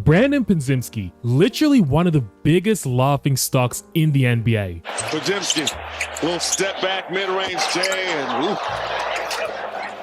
Brandin Podziemski, literally one of the biggest laughing stocks in the NBA. Podziemski, little step back, mid-range J, and ooh.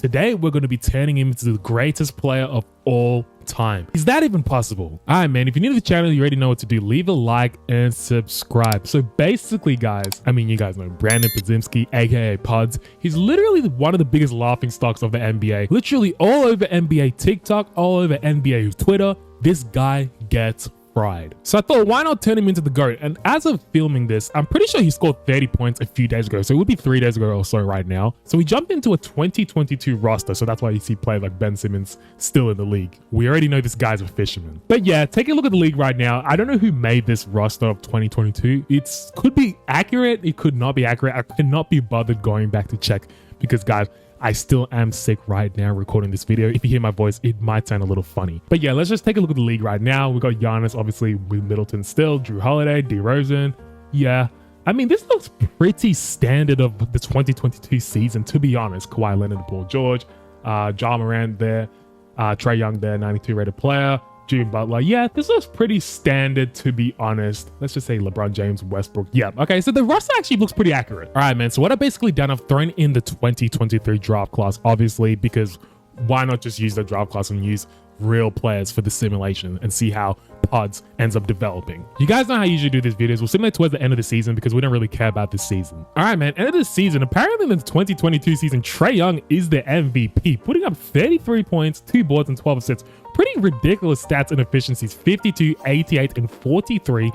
Today, we're going to be turning him into the greatest player of all time. Is that even possible? All right, man, if you're new to the channel, you already know what to do. Leave a like and subscribe. So basically, guys, I mean, you guys know Brandin Podziemski, aka Pods. He's literally one of the biggest laughing stocks of the NBA. Literally all over NBA TikTok, all over NBA Twitter. This guy gets fried. So I thought, why not turn him into the GOAT? And as of filming this, I'm pretty sure he scored 30 points a few days ago. So it would be 3 days ago or so right now. So we jumped into a 2022 roster. So that's why you see players like Ben Simmons still in the league. We already know this guy's a fisherman. But yeah, take a look at the league right now. I don't know who made this roster of 2022. It could be accurate. It could not be accurate. I cannot be bothered going back to check because, guys, I still am sick right now recording this video. If you hear my voice, it might sound a little funny. But yeah, let's just take a look at the league right now. We got Giannis, obviously, with Middleton still, Drew Holiday, DeRozan. Yeah, I mean, this looks pretty standard of the 2022 season, to be honest. Kawhi Leonard, Paul George, Ja Morant there, Trae Young there, 92 rated player. Jimmy Butler. Yeah, this looks pretty standard, to be honest. Let's just say LeBron James, Westbrook. Yeah, okay, so the roster actually looks pretty accurate. All right, man, so what I've basically done, I've thrown in the 2023 draft class, obviously, because why not just use the draft class and use real players for the simulation and see how Pods ends up developing. You guys know how I usually do these videos. We'll simulate towards the end of the season because we don't really care about this season. All right, man, end of the season. Apparently in the 2022 season, Trae Young is the MVP, putting up 33 points, 2 boards, and 12 assists. Pretty ridiculous stats and efficiencies, 52, 88, and 43%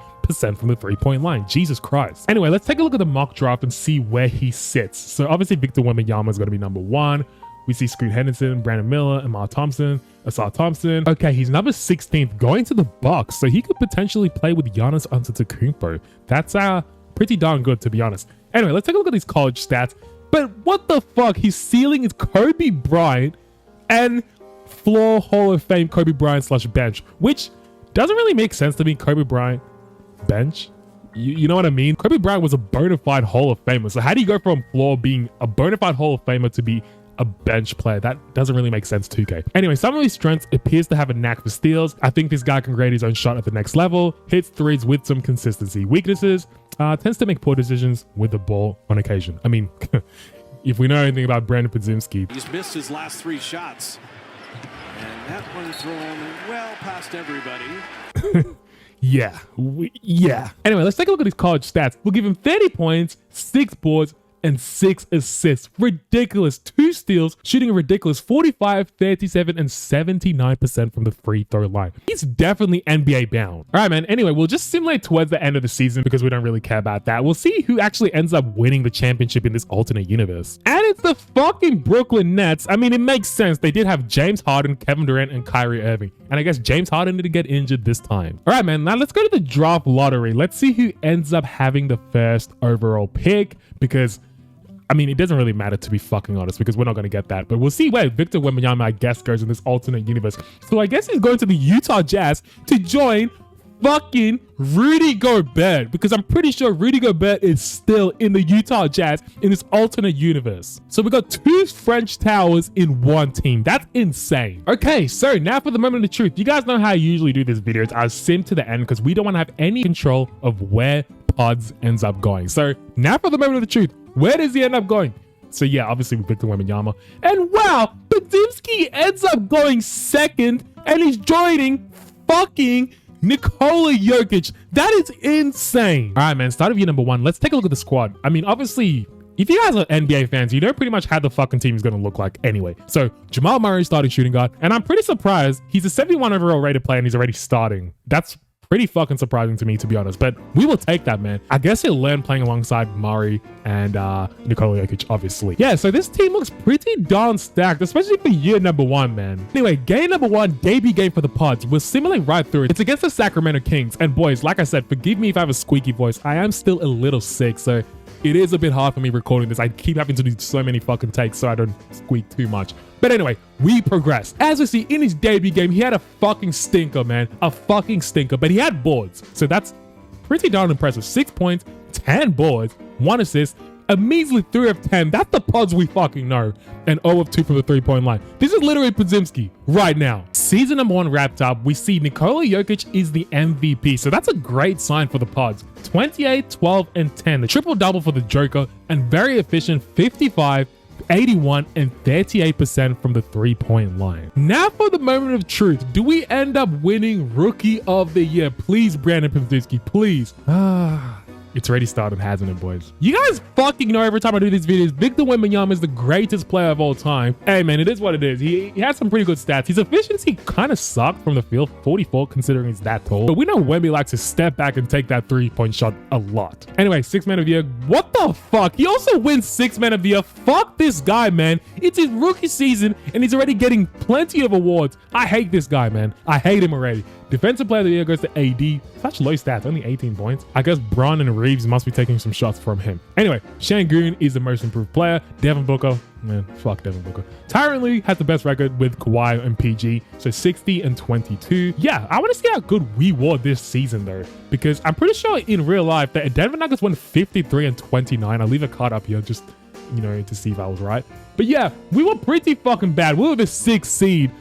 from the three-point line. Jesus Christ. Anyway, let's take a look at the mock draft and see where he sits. So obviously Victor Wembanyama is going to be number 1. We see Scoot Henderson, Brandon Miller, Amar Thompson, Asar Thompson. Okay, he's number 16th, going to the Bucks, so he could potentially play with Giannis Antetokounmpo. That's pretty darn good, to be honest. Anyway, let's take a look at these college stats. But what the fuck? His ceiling is Kobe Bryant and floor Hall of Fame Kobe Bryant / bench, which doesn't really make sense to me. Kobe Bryant bench. You know what I mean? Kobe Bryant was a bona fide Hall of Famer. So how do you go from floor being a bona fide Hall of Famer to be a bench player? That doesn't really make sense, 2K. Anyway, some of his strengths appears to have a knack for steals. I think this guy can create his own shot at the next level, hits threes with some consistency. Weaknesses, tends to make poor decisions with the ball on occasion. I mean, if we know anything about Brandin Podziemski. He's missed his last 3 shots. And that one thrown well past everybody. Yeah. Anyway, let's take a look at his college stats. We'll give him 30 points, 6 boards, and 6 assists. Ridiculous. 2 steals, shooting a ridiculous 45, 37, and 79% from the free throw line. He's definitely NBA bound. All right, man. Anyway, we'll just simulate towards the end of the season because we don't really care about that. We'll see who actually ends up winning the championship in this alternate universe. And it's the fucking Brooklyn Nets. I mean, it makes sense. They did have James Harden, Kevin Durant, and Kyrie Irving. And I guess James Harden didn't get injured this time. All right, man. Now let's go to the draft lottery. Let's see who ends up having the first overall pick, because I mean, it doesn't really matter, to be fucking honest, because we're not going to get that. But we'll see where Victor Wembanyama, I guess, goes in this alternate universe. So I guess he's going to the Utah Jazz to join fucking Rudy Gobert, because I'm pretty sure Rudy Gobert is still in the Utah Jazz in this alternate universe. So we got 2 French towers in 1 team. That's insane. Okay, so now for the moment of the truth. You guys know how I usually do these videos. I sim to the end because we don't want to have any control of where Pods ends up going. So now for the moment of the truth. Where does he end up going? So yeah, obviously with Victor Wembanyama. And wow, Podziemski ends up going 2nd and he's joining fucking Nikola Jokic. That is insane. All right, man, start of year number 1. Let's take a look at the squad. I mean, obviously, if you guys are NBA fans, you know pretty much how the fucking team is going to look like anyway. So Jamal Murray starting shooting guard. And I'm pretty surprised he's a 71 overall rated player and he's already starting. That's pretty fucking surprising to me, to be honest, but we will take that, man. I guess he'll learn playing alongside Murray and Nikola Jokic, obviously. Yeah, so this team looks pretty darn stacked, especially for year number 1, man. Anyway, game number 1, debut game for the Pods. We'll simulate right through it. It's against the Sacramento Kings. And boys, like I said, forgive me if I have a squeaky voice. I am still a little sick, so it is a bit hard for me recording this. I keep having to do so many fucking takes so I don't squeak too much. But anyway, we progress. As we see in his debut game, he had a fucking stinker, man. A fucking stinker, but he had boards. So that's pretty darn impressive. 6 points, 10 boards, 1 assist, a measly 3 of 10. That's the Pods we fucking know. And 0 of 2 from the 3-point line. This is literally Podziemski right now. Season number 1 wrapped up. We see Nikola Jokic is the MVP. So that's a great sign for the Pods. 28, 12, and 10. The triple-double for the Joker and very efficient 55, 81, and 38% from the 3-point line. Now for the moment of truth. Do we end up winning Rookie of the Year? Please, Brandin Podziemski, please. It's already started, hasn't it, boys? You guys fucking know every time I do these videos, Victor Wembanyama is the greatest player of all time. Hey, man, it is what it is. He has some pretty good stats. His efficiency kind of sucked from the field, 44, considering he's that tall. But we know Wemby likes to step back and take that 3-point shot a lot. Anyway, 6 Man of the Year. What the fuck? He also wins 6 Man of the Year. Fuck this guy, man. It's his rookie season, and he's already getting plenty of awards. I hate this guy, man. I hate him already. Defensive Player of the Year goes to AD. Such low stats, only 18 points. I guess Bron and Reeves must be taking some shots from him. Anyway, Şengün is the most improved player. Devin Booker, man, fuck Devin Booker. Tyronn Lue has the best record with Kawhi and PG, so 60 and 22. Yeah, I want to see how good we were this season though, because I'm pretty sure in real life that Denver Nuggets won 53 and 29. I'll leave a card up here just, you know, to see if I was right. But yeah, we were pretty fucking bad. We were the 6th seed.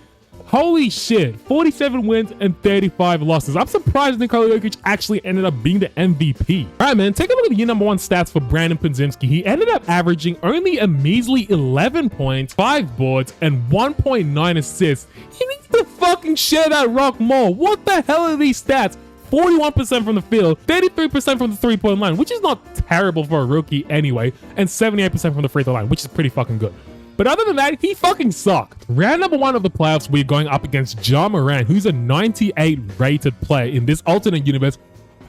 Holy shit, 47 wins and 35 losses. I'm surprised Nikola Jokic actually ended up being the MVP. All right, man, take a look at the year number 1 stats for Brandin Podziemski. He ended up averaging only a measly 11 points, 5 boards, and 1.9 assists. He needs to fucking share that rock more. What the hell are these stats? 41% from the field, 33% from the 3-point line, which is not terrible for a rookie anyway, and 78% from the free throw line, which is pretty fucking good. But other than that, he fucking sucked. Round number 1 of the playoffs, we're going up against Ja Morant, who's a 98 rated player in this alternate universe.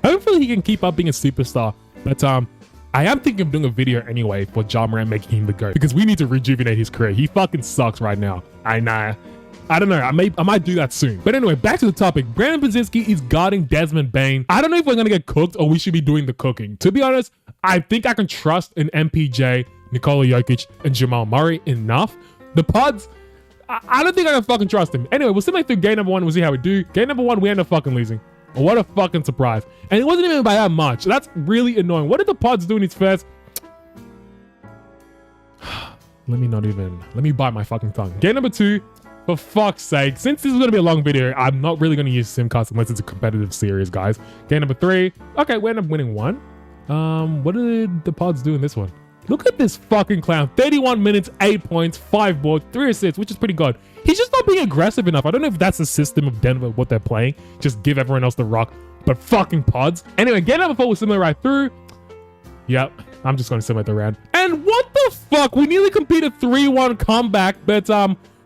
Hopefully he can keep up being a superstar. But I am thinking of doing a video anyway for Ja Morant making him the GOAT, because we need to rejuvenate his career. He fucking sucks right now. I don't know. I might do that soon. But anyway, back to the topic. Brandin Podziemski is guarding Desmond Bane. I don't know if we're gonna get cooked or we should be doing the cooking. To be honest, I think I can trust an MPJ, Nikola Jokic, and Jamal Murray enough. The Pods, I don't think I can fucking trust him. Anyway, we'll simulate through game number 1. We'll see how we do. Game number 1, we end up fucking losing. What a fucking surprise. And it wasn't even by that much. That's really annoying. What did the Pods do in his first? Let me bite my fucking tongue. Game number 2. For fuck's sake, since this is going to be a long video, I'm not really going to use Simcast unless it's a competitive series, guys. Game number 3. Okay, we end up winning 1. What did the Pods do in this one? Look at this fucking clown. 31 minutes, 8 points, 5 boards, 3 assists, which is pretty good. He's just not being aggressive enough. I don't know if that's the system of Denver, what they're playing. Just give everyone else the rock, but fucking Pods. Anyway, game number 4 was similar right through. Yep, I'm just going to simulate the round. And what the fuck? We nearly completed 3-1 comeback, but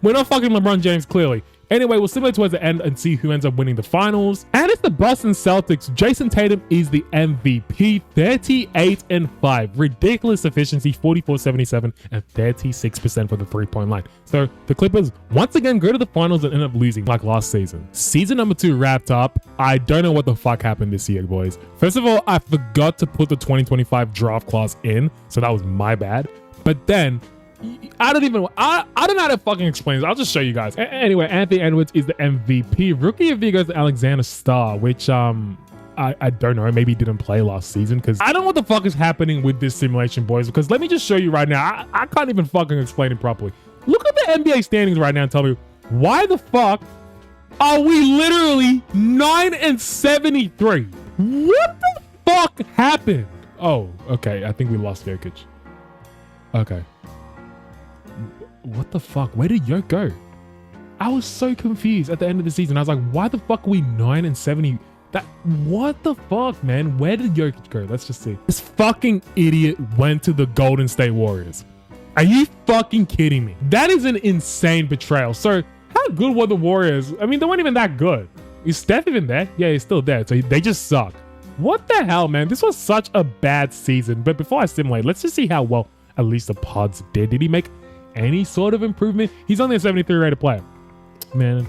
we're not fucking LeBron James, clearly. Anyway, we'll simulate towards the end and see who ends up winning the finals. And it's the Boston Celtics. Jason Tatum is the MVP, 38 and 5. Ridiculous efficiency, 44, 77, and 36% for the 3-point line. So the Clippers once again go to the finals and end up losing like last season. Season number 2 wrapped up. I don't know what the fuck happened this year, boys. First of all, I forgot to put the 2025 draft class in, so that was my bad. But then I don't know how to fucking explain this. I'll just show you guys. Anyway, Anthony Edwards is the MVP. Rookie of the Year goes to Alexander Starr, which I don't know. Maybe he didn't play last season, because I don't know what the fuck is happening with this simulation, boys. Because let me just show you right now. I can't even fucking explain it properly. Look at the NBA standings right now and tell me why the fuck are we literally 9 and 73? What the fuck happened? Oh, okay. I think we lost Jokic. Okay. What the fuck? Where did Jokic go? I was so confused at the end of the season. I was like, why the fuck are we 9 and 70? What the fuck, man? Where did Jokic go? Let's just see. This fucking idiot went to the Golden State Warriors. Are you fucking kidding me? That is an insane betrayal. So how good were the Warriors? I mean, they weren't even that good. Is Steph even there? Yeah, he's still there. So they just suck. What the hell, man? This was such a bad season. But before I simulate, let's just see how well at least the Pods did. Did he make any sort of improvement? He's only a 73 rated player. Man,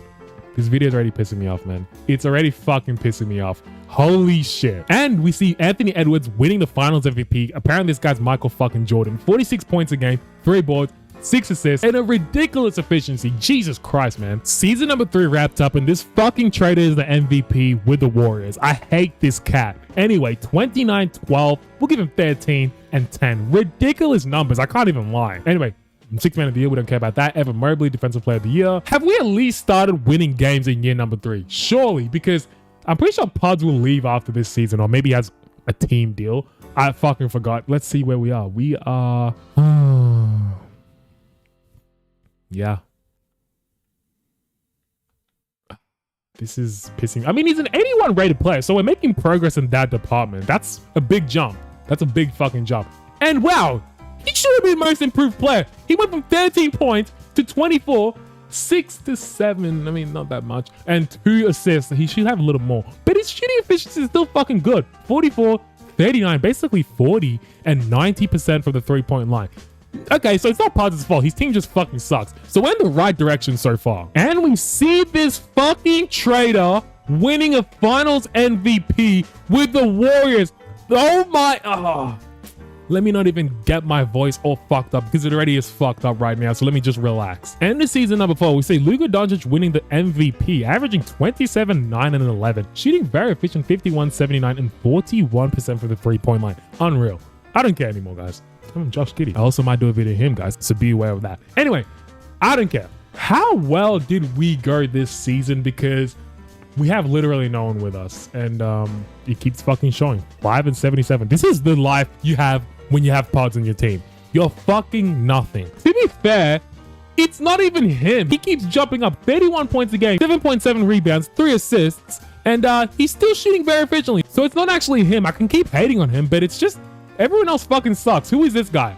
this video is already pissing me off, man. It's already fucking pissing me off. Holy shit. And we see Anthony Edwards winning the finals MVP. Apparently this guy's Michael fucking Jordan. 46 points a game, 3 boards, 6 assists, and a ridiculous efficiency. Jesus Christ, man. Season number 3 wrapped up, and this fucking trader is the MVP with the Warriors. I hate this cat. Anyway, 29, 12. We'll give him 13 and 10. Ridiculous numbers. I can't even lie. Anyway, 6th man of the year, we don't care about that. Evan Mobley, defensive player of the year. Have we at least started winning games in year number 3? Surely, because I'm pretty sure Pods will leave after this season, or maybe he has a team deal. I fucking forgot. Let's see where we are. We are... yeah. This is pissing. I mean, he's an 81 rated player, so we're making progress in that department. That's a big jump. That's a big fucking jump. And wow, he should have been most improved player. He went from 13 points to 24, 6 to 7. I mean, not that much. And 2 assists. He should have a little more. But his shooting efficiency is still fucking good. 44, 39, basically 40 and 90% from the 3-point line. Okay, so it's not Pods' fault. His team just fucking sucks. So we're in the right direction so far. And we see this fucking trader winning a finals MVP with the Warriors. Oh my... Oh. Let me not even get my voice all fucked up because it already is fucked up right now. So let me just relax. And the season number 4, we see Luka Doncic winning the MVP, averaging 27, 9, and 11. Shooting very efficient, 51, 79, and 41% from the 3-point line. Unreal. I don't care anymore, guys. I'm Josh Giddey. I also might do a video of him, guys, so be aware of that. Anyway, I don't care. How well did we go this season? Because we have literally no one with us. And it keeps fucking showing. 5 and 77. This is the life you have when you have Pods on your team. You're fucking nothing. To be fair, it's not even him. He keeps jumping up 31 points a game, 7.7 rebounds, 3 assists, and he's still shooting very efficiently. So it's not actually him. I can keep hating on him, but it's just everyone else fucking sucks. Who is this guy?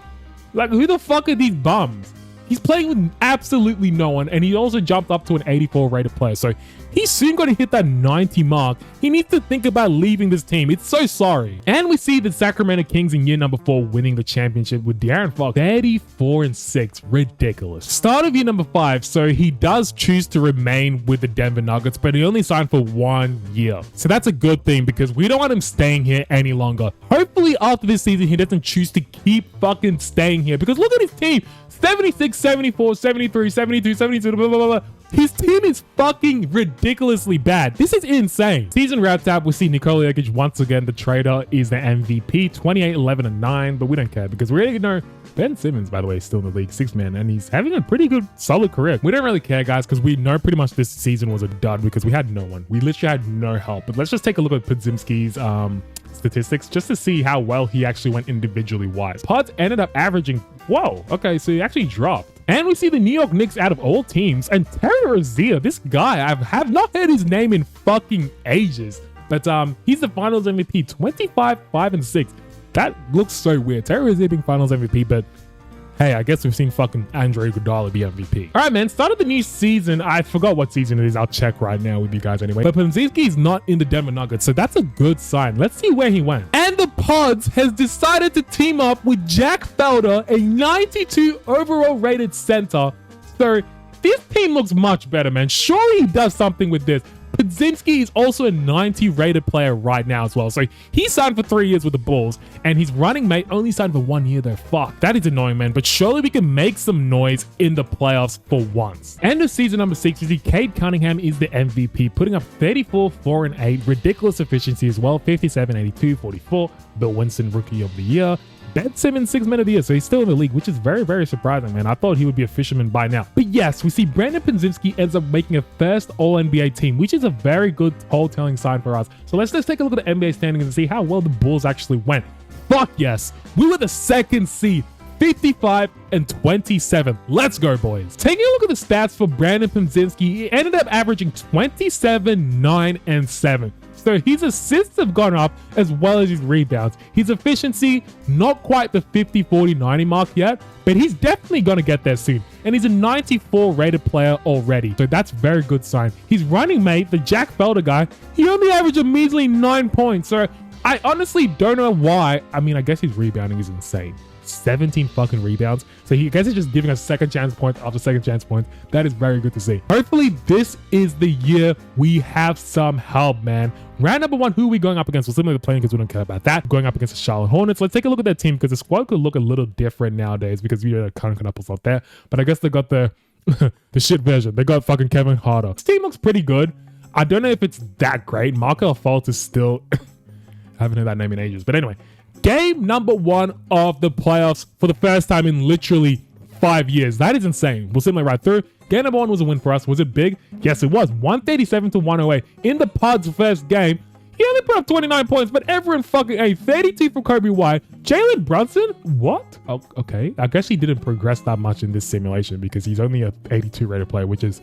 Like, who the fuck are these bums? He's playing with absolutely no one, and he also jumped up to an 84 rated player. So he's soon going to hit that 90 mark. He needs to think about leaving this team. It's so sorry. And we see the Sacramento Kings in year number 4 winning the championship with De'Aaron Fox 34 and 6. Ridiculous. Start of year number 5. So he does choose to remain with the Denver Nuggets, but he only signed for 1 year. So that's a good thing because we don't want him staying here any longer. Hopefully after this season, he doesn't choose to keep fucking staying here because look at his team. 76, 74, 73, 72, 72, blah, blah, blah. His team is fucking ridiculously bad. This is insane. Season wrapped up. We see Nikola Jokic once again. The trader is the MVP. 28, 11, and 9. But we don't care because we already know Ben Simmons, by the way, is still in the league, 6th man, and he's having a pretty good, solid career. We don't really care, guys, because we know pretty much this season was a dud because we had no one. We literally had no help. But let's just take a look at Podziemski's statistics just to see how well he actually went individually wise. Pods ended up averaging, whoa, okay, so he actually dropped. And we see the New York Knicks out of all teams, and Terry Rozier, this guy, I have not heard his name in fucking ages, but he's the finals MVP, 25, 5, and 6. That looks so weird. Terry Rozier being finals MVP, but hey, I guess we've seen fucking Andre Iguodala be MVP. All right, man, started the new season. I forgot what season it is. I'll check right now with you guys anyway. But Podziemski is not in the Denver Nuggets, so that's a good sign. Let's see where he went. And the Pods has decided to team up with Jack Felder, a 92 overall rated center. So this team looks much better, man. Surely he does something with this. Podziemski is also a 90 rated player right now as well. So he signed for 3 years with the Bulls, and his running mate only signed for 1 year though. Fuck, that is annoying, man. But surely we can make some noise in the playoffs for once. End of season number 6, you see Cade Cunningham is the MVP, putting up 34, 4, and 8. Ridiculous efficiency as well, 57, 82, 44. Bill Winston, rookie of the year. Ben Simmons, 6th man of the year, so he's still in the league, which is very, very surprising, man. I thought he would be a fisherman by now. But yes, we see Brandin Podziemski ends up making a first All-NBA team, which is a very good whole-telling sign for us. So let's just take a look at the NBA standings and see how well the Bulls actually went. Fuck yes, we were the 2nd seed, 55 and 27. Let's go, boys. Taking a look at the stats for Brandin Podziemski, he ended up averaging 27, 9, and 7. So his assists have gone up as well as his rebounds. His efficiency, not quite the 50, 40, 90 mark yet, but he's definitely going to get there soon. And he's a 94 rated player already. So that's a very good sign. His running mate, the Jack Felder guy, he only averaged a measly 9 points. So I honestly don't know why. I mean, I guess his rebounding is insane. 17 fucking rebounds. So he, I guess he's just giving us second chance points after second chance points. That is very good to see. Hopefully this is the year we have some help, man. Round number 1, who are we going up against? Well, similarly playing because we don't care about that. Going up against the Charlotte Hornets. Let's take a look at that team because the squad could look a little different nowadays because we had Connor Knupples out there. But I guess they got the the shit version. They got fucking Kevin Harder. This team looks pretty good. I don't know if it's that great. Marco Fultz is still... I haven't heard that name in ages. But anyway, game number 1 of the playoffs for the first time in literally 5 years. That is insane. We'll simulate right through. Game number 1 was a win for us. Was it big? Yes, it was. 137 to 108. In the Pods' first game, he only put up 29 points, but everyone fucking ate 32 from Kobe White. Jalen Brunson? What? Oh, okay. I guess he didn't progress that much in this simulation because he's only a 82 rated player, which is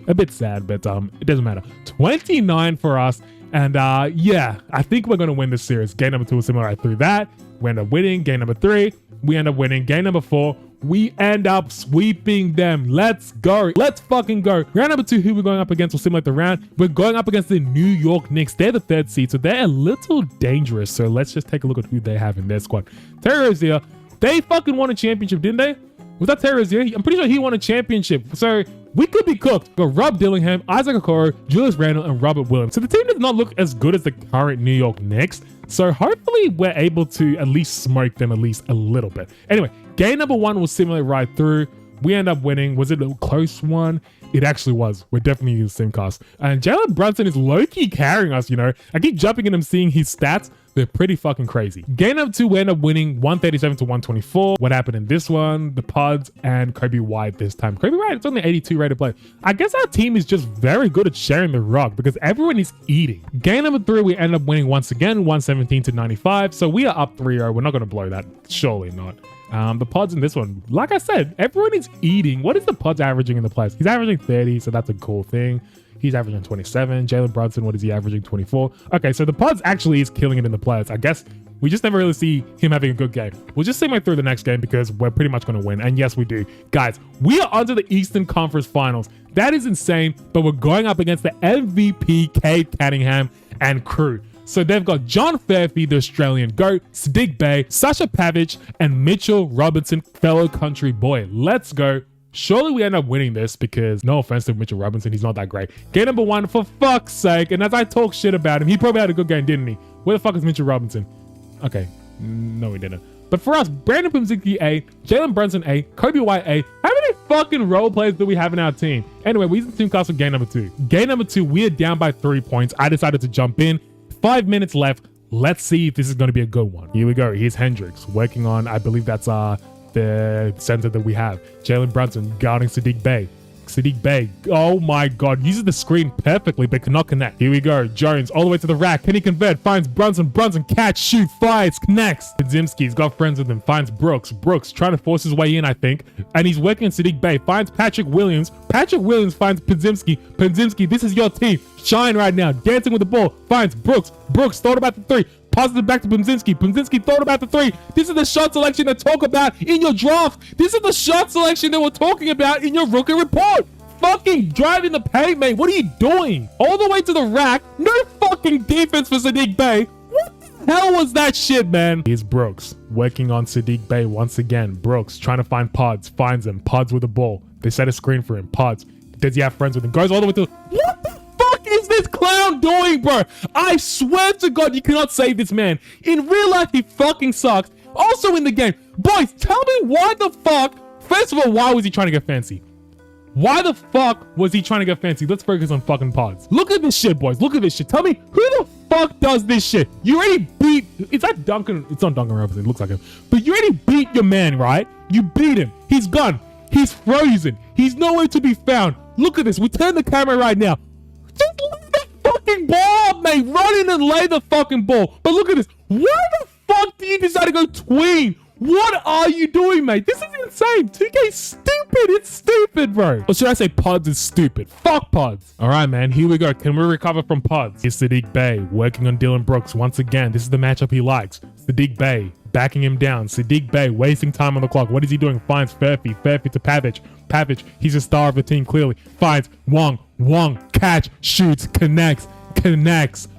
a bit sad, but it doesn't matter. 29 for us. And yeah, I think we're going to win this series. Game number 2 was similar right through that. We end up winning. Game number 3, we end up winning. Game number 4, we end up sweeping them. Let's go. Let's fucking go. Round number 2, who we're going up against will simulate the round. We're going up against the New York Knicks. They're the 3rd seed, so they're a little dangerous. So let's just take a look at who they have in their squad. Terry Rozier, they fucking won a championship, didn't they? Was that Terry Rozier? I'm pretty sure he won a championship. So we could be cooked. Got Rob Dillingham, Isaac Okoro, Julius Randle, and Robert Williams. So the team does not look as good as the current New York Knicks. So hopefully we're able to at least smoke them at least a little bit. Anyway, game number 1 was simulate right through. We end up winning. Was it a close one? It actually was. We're definitely using the same cast. And Jalen Brunson is low-key carrying us, you know. I keep jumping in and seeing his stats. They're pretty fucking crazy. Game number 2, we end up winning 137 to 124. What happened in this one? The Pods and Kobe White this time. Kobe White, it's only 82 rated play. I guess our team is just very good at sharing the rock because everyone is eating. Game number 3, we end up winning once again, 117 to 95. So we are up 3-0. We're not going to blow that. Surely not. The Pods in this one, like I said, everyone is eating. What is the Pods averaging in the playoffs? He's averaging 30, so that's a cool thing. He's averaging 27. Jalen Brunson, what is he averaging? 24. Okay, so the Pods actually is killing it in the playoffs. I guess we just never really see him having a good game. We'll just see him through the next game because we're pretty much going to win. And yes, we do. Guys, we are onto the Eastern Conference Finals. That is insane, but we're going up against the MVP, Cade Cunningham and crew. So they've got John Fairfield, the Australian GOAT, Sadiq Bey, Sasha Pavic, and Mitchell Robinson, fellow country boy. Let's go. Surely we end up winning this because, no offense to Mitchell Robinson, he's not that great. Game number 1, for fuck's sake. And as I talk shit about him, he probably had a good game, didn't he? Where the fuck is Mitchell Robinson? Okay, no he didn't. But for us, Brandin Podziemski A, Jalen Brunson A, Kobe White A. How many fucking role players do we have in our team? Anyway, we use the team cast for game number 2. Game number 2, we are down by 3 points. I decided to jump in. 5 minutes left. Let's see if this is going to be a good one. Here we go. Here's Hendricks working on, I believe that's the center that we have. Jalen Brunson guarding Sadiq Bey. Sadiq Bey, oh my god, uses the screen perfectly but cannot connect. Here we go. Jones all the way to the rack. Can he convert? Finds Brunson. Brunson catch, shoot, fires, connects. Podziemski's got friends with him. Finds Brooks. Brooks trying to force his way in, I think. And he's working on Sadiq Bey. Finds Patrick Williams. Patrick Williams finds Podziemski. Podziemski, this is your team. Shine right now. Dancing with the ball. Finds Brooks. Brooks thought about the 3. Passes it back to Podziemski. Podziemski thought about the 3. This is the shot selection to talk about in your draft. This is the shot selection that we're talking about in your rookie report. Fucking driving the paint, mate. What are you doing? All the way to the rack. No fucking defense for Sadiq Bey. What the hell was that shit, man? Here's Brooks working on Sadiq Bey once again. Brooks trying to find Pods. Finds him. Pods with the ball. They set a screen for him. Pods. Does he have friends with him? Goes all the way to... What the fuck is this clown doing, bro? I swear to God, you cannot save this man. In real life, he fucking sucks. Also in the game. Boys, tell me why the fuck... First of all, why was he trying to get fancy? Why the fuck was he trying to get fancy? Let's focus on fucking Pods. Look at this shit, boys. Look at this shit. Tell me, who the fuck does this shit? You already beat... Is that Duncan? It's not Duncan Robinson. It looks like him. But you already beat your man, right? You beat him. He's gone. He's frozen. He's nowhere to be found. Look at this. We turn the camera right now. Just lay the fucking ball up, mate. Run in and lay the fucking ball. But look at this. Why the fuck do you decide to go tween? What are you doing, mate? This is insane. 2K stupid. It's stupid, bro. Or should I say Pods is stupid? Fuck Pods. All right, man. Here we go. Can we recover from Pods? Here's Sadiq Bey working on Dylan Brooks once again. This is the matchup he likes. Sadiq Bey backing him down. Sadiq Bey wasting time on the clock. What is he doing? Finds Fairfield. Fairfield to Pavic. Pavic, he's a star of the team, clearly. Finds Wong. Wong, catch, shoots, connects.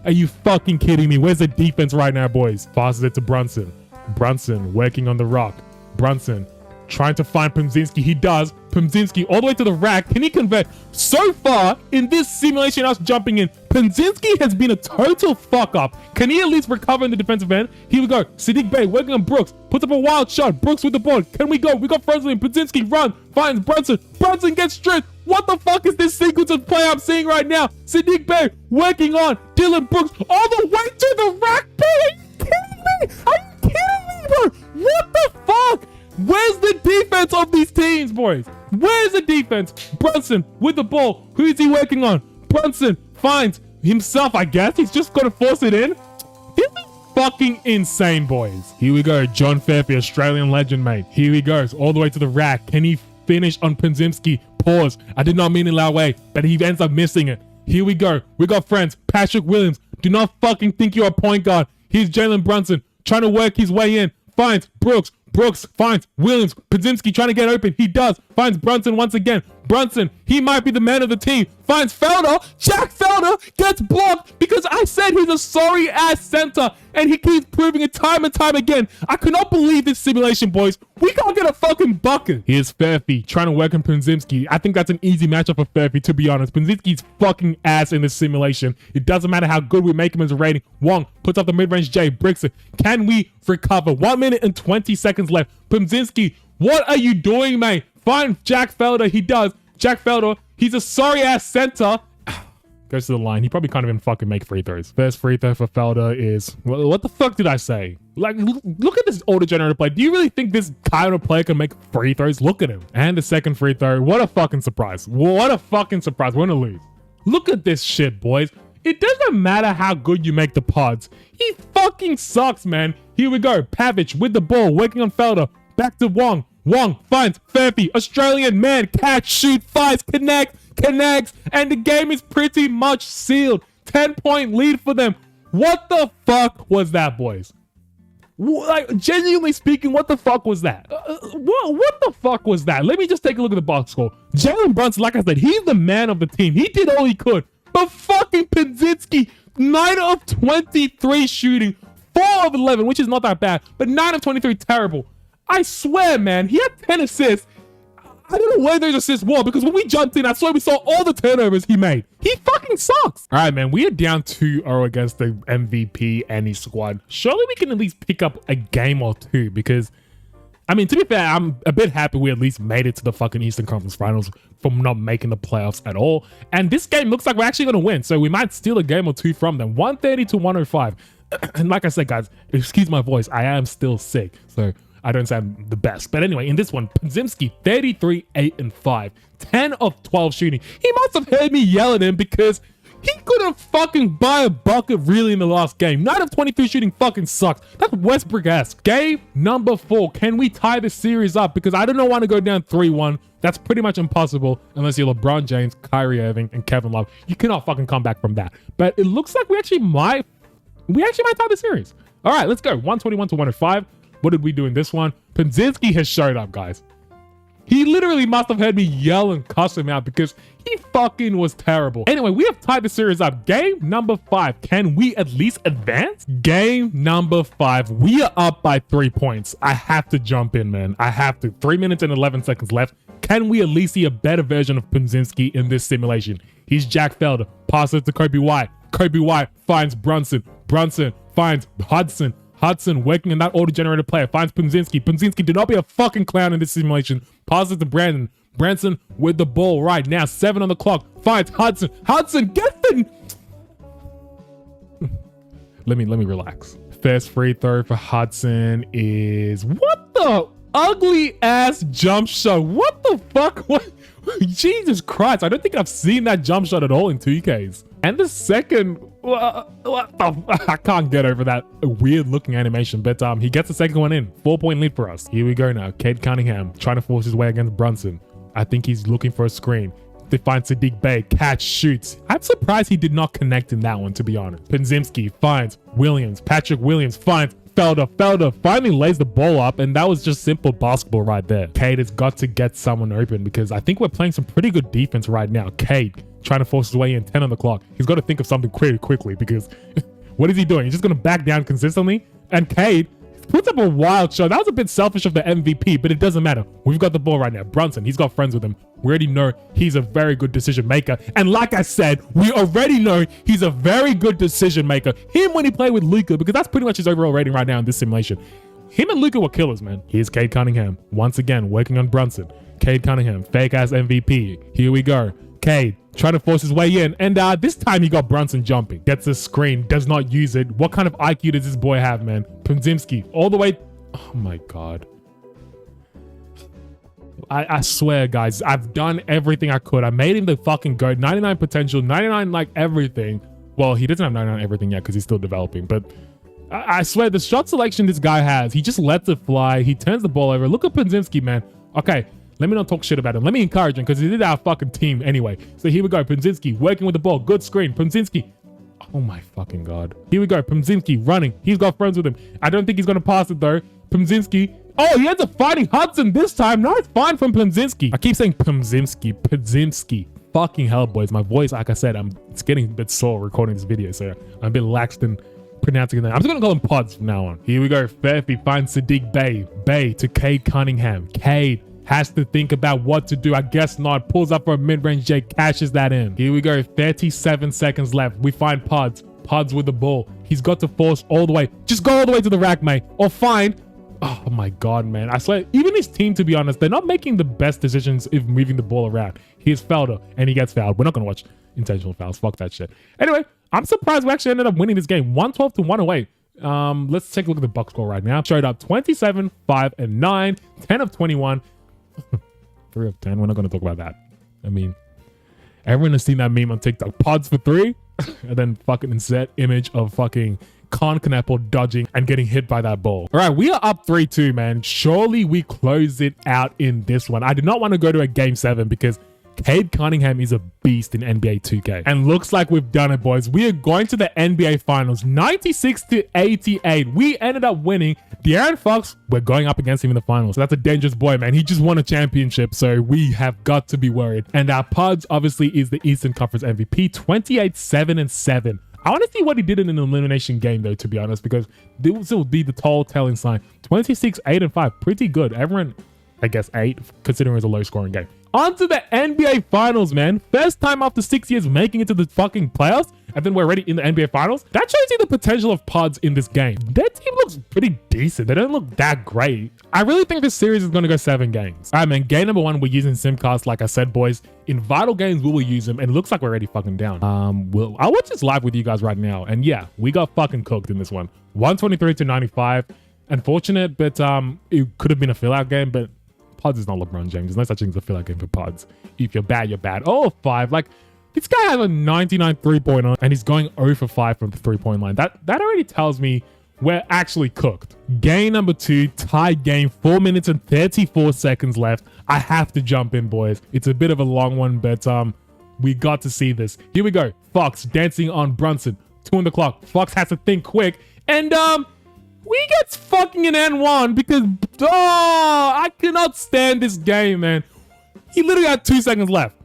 Are you fucking kidding me? Where's the defense right now, boys? Passes it to Brunson. Brunson working on the rock. Brunson trying to find Podziemski. He does. Podziemski all the way to the rack. Can he convert? So far in this simulation, us jumping in, Podziemski has been a total fuck up. Can he at least recover in the defensive end? Here we go. Sadiq Bey working on Brooks. Puts up a wild shot. Brooks with the ball. Can we go? We got Frozen. Podziemski run. Finds Brunson. Brunson gets stripped. What the fuck is this sequence of play I'm seeing right now? Sadiq Bey working on Dylan Brooks all the way to the rack. Bro, are you kidding me? Are you kidding me, bro? What the fuck? Where's the defense of these teams, boys? Where's the defense? Brunson with the ball. Who's he working on? Brunson finds himself, I guess. He's just got to force it in. This is fucking insane, boys. Here we go. John Fairfield, Australian legend, mate. Here he goes all the way to the rack. Can he finish on Podziemski? Pause. I did not mean it that way, but he ends up missing it. Here we go. We got friends. Patrick Williams. Do not fucking think you're a point guard. Here's Jalen Brunson trying to work his way in. Finds Brooks. Brooks finds Williams. Podziemski trying to get open. He does. Finds Brunson once again. Brunson, he might be the man of the team. Finds Felder. Jack Felder gets blocked because I said he's a sorry ass center and he keeps proving it time and time again. I cannot believe this simulation, boys. We can't get a fucking bucket. Here's Fairfield trying to work on Podziemski. I think that's an easy matchup for Fairfield, to be honest. Podziemski's fucking ass in this simulation. It doesn't matter how good we make him as a rating. Wong puts up the mid-range J, bricks it. Can we recover? 1 minute and 20 seconds left. Podziemski, what are you doing, mate? Find Jack Felder. He does. Jack Felder, he's a sorry-ass center. Goes to the line. He probably can't even fucking make free throws. First free throw for Felder is... What the fuck did I say? Like, look at this auto-generated play. Do you really think this kind of player can make free throws? Look at him. And the second free throw. What a fucking surprise. What a fucking surprise. We're gonna lose. Look at this shit, boys. It doesn't matter how good you make the pods. He fucking sucks, man. Here we go. Pavic with the ball, working on Felder. Back to Wong. Wong finds Fairfield. Australian man. Catch, shoot, fires, connects, and the game is pretty much sealed. 10-point lead for them. What the fuck was that, boys? Like, genuinely speaking, what the fuck was that? What the fuck was that? Let me just take a look at the box score. Jalen Brunson, like I said, he's the man of the team. He did all he could. But fucking Podziemski, 9 of 23 shooting, 4 of 11, which is not that bad, but 9 of 23, terrible. I swear, man, he had 10 assists. I don't know where those assists were, because when we jumped in, I swear we saw all the turnovers he made. He fucking sucks. All right, man, we are down 2-0 against the MVP and his squad. Surely we can at least pick up a game or two, because, I mean, to be fair, I'm a bit happy we at least made it to the fucking Eastern Conference Finals from not making the playoffs at all. And this game looks like we're actually going to win, so we might steal a game or two from them. 130 to 105. And like I said, guys, excuse my voice, I am still sick, so I don't sound the best. But anyway, in this one, Podziemski, 33, 8, and 5. 10 of 12 shooting. He must have heard me yell at him because he couldn't fucking buy a bucket really in the last game. 9 of 23 shooting fucking sucks. That's Westbrook-esque. Game number 4. Can we tie the series up? Because I don't want to go down 3-1. That's pretty much impossible unless you're LeBron James, Kyrie Irving, and Kevin Love. You cannot fucking come back from that. But it looks like we actually might tie the series. All right, let's go. 121 to 105. What did we do in this one? Podziemski has showed up, guys. He literally must have heard me yell and cuss him out because he fucking was terrible. Anyway, we have tied the series up. Game number 5. Can we at least advance? Game number 5. We are up by 3 points. I have to jump in, man. I have to. 3 minutes and 11 seconds left. Can we at least see a better version of Podziemski in this simulation? He's Jack Felder. Passes to Kobe White. Kobe White finds Brunson. Brunson finds Hudson. Hudson working on that auto-generated player. Finds Podziemski. Podziemski, do not be a fucking clown in this simulation. Passes to Brandon. Branson with the ball right now. 7 on the clock. Finds Hudson. Hudson gets the... let me relax. First free throw for Hudson is... What the ugly ass jump shot? What the fuck? What? Jesus Christ. I don't think I've seen that jump shot at all in 2Ks. And the second... What the... I can't get over that weird looking animation, but he gets the second one in. 4-point lead for us. Here we go now. Cade Cunningham trying to force his way against Brunson. I think he's looking for a screen. They find Sadiq Bey. Catch, shoots. I'm surprised he did not connect in that one, to be honest. Podziemski finds Williams. Patrick Williams finds Felder. Felder finally lays the ball up, and that was just simple basketball right there. Cade has got to get someone open because I think we're playing some pretty good defense right now. Cade trying to force his way in. 10 on the clock. He's got to think of something quickly because what is he doing? He's just going to back down consistently. And Cade puts up a wild shot. That was a bit selfish of the MVP, but it doesn't matter. We've got the ball right now. Brunson, he's got friends with him. We already know he's a very good decision maker. And like I said, we already know he's a very good decision maker. Him when he played with Luka, because that's pretty much his overall rating right now in this simulation. Him and Luka were killers, man. Here's Cade Cunningham. Once again, working on Brunson. Cade Cunningham, fake-ass MVP. Here we go. Cade trying to force his way in. And this time he got Brunson jumping. Gets a screen, does not use it. What kind of IQ does this boy have, man? Podziemski, all the way. Oh my God. I swear, guys, I've done everything I could. I made him the fucking GOAT. 99 potential, 99 like everything. Well, he doesn't have 99 everything yet because he's still developing. But I swear, the shot selection this guy has, he just lets it fly. He turns the ball over. Look at Podziemski, man. Okay, let me not talk shit about him. Let me encourage him because he did our fucking team anyway. So here we go. Podziemski working with the ball. Good screen. Podziemski. Oh my fucking God. Here we go. Podziemski running. He's got friends with him. I don't think he's going to pass it though. Podziemski. Oh, he ends up fighting Hudson this time. No, it's fine from Podziemski. I keep saying Podziemski. Fucking hell, boys. My voice, like I said, it's getting a bit sore recording this video. So I'm a bit laxed in pronouncing it. I'm just going to call him Pods from now on. Here we go. Furphy finds Sadiq Bey. Bey to Cade Cunningham. Cade has to think about what to do. I guess not. Pulls up for a mid-range J, cashes that in. Here we go. 37 seconds left. We find Pods. Pods with the ball. He's got to force all the way. Just go all the way to the rack, mate. Or find. Oh my God, man. I swear, even his team, to be honest, they're not making the best decisions if moving the ball around. Here's Felder, and he gets fouled. We're not going to watch intentional fouls. Fuck that shit. Anyway, I'm surprised we actually ended up winning this game. 112 to 108. Let's take a look at the box score right now. Showed up 27, 5, and 9, 10 of 21. 3 of 10. We're not going to talk about that. I mean, everyone has seen that meme on TikTok. Pods for 3, and then fucking insert image of fucking Knappel dodging and getting hit by that ball. All right, we are up 3-2, man. Surely we close it out in this one. I did not want to go to a game 7 because Cade Cunningham is a beast in NBA 2K. And looks like we've done it, boys. We are going to the NBA Finals, 96 to 88. We ended up winning. De'Aaron Fox, we're going up against him in the finals. So that's a dangerous boy, man. He just won a championship, so we have got to be worried. And our Pods, obviously, is the Eastern Conference MVP, 28, 7, and 7. I want to see what he did in an elimination game, though, to be honest, because this will be the tall telling sign. 26, 8, and 5. Pretty good. Everyone, I guess, 8, considering it's a low-scoring game. On to the NBA Finals, man. First time after 6 years making it to the fucking playoffs, and then we're already in the NBA Finals. That shows you the potential of Pods in this game. Their team looks pretty decent. They don't look that great. I really think this series is going to go 7 games. All right, man. Game number 1, we're using Simcast. Like I said, boys, in vital games, we will use them, and it looks like we're already fucking down. I'll watch this live with you guys right now, and yeah, we got fucking cooked in this one. 123 to 95. Unfortunate, but it could have been a fill-out game, but Pods is not LeBron James. There's no such thing as a fill-out game for Pods. If you're bad, you're bad. Oh, 5. Like, this guy has a 99 3-pointer, and he's going 0 for 5 from the 3-point line. That already tells me we're actually cooked. Game number 2, tie game, 4 minutes and 34 seconds left. I have to jump in, boys. It's a bit of a long one, but we got to see this. Here we go. Fox dancing on Brunson. 2 on the clock. Fox has to think quick, and we get fucking an N1 because, I cannot stand this game, man. He literally had 2 seconds left.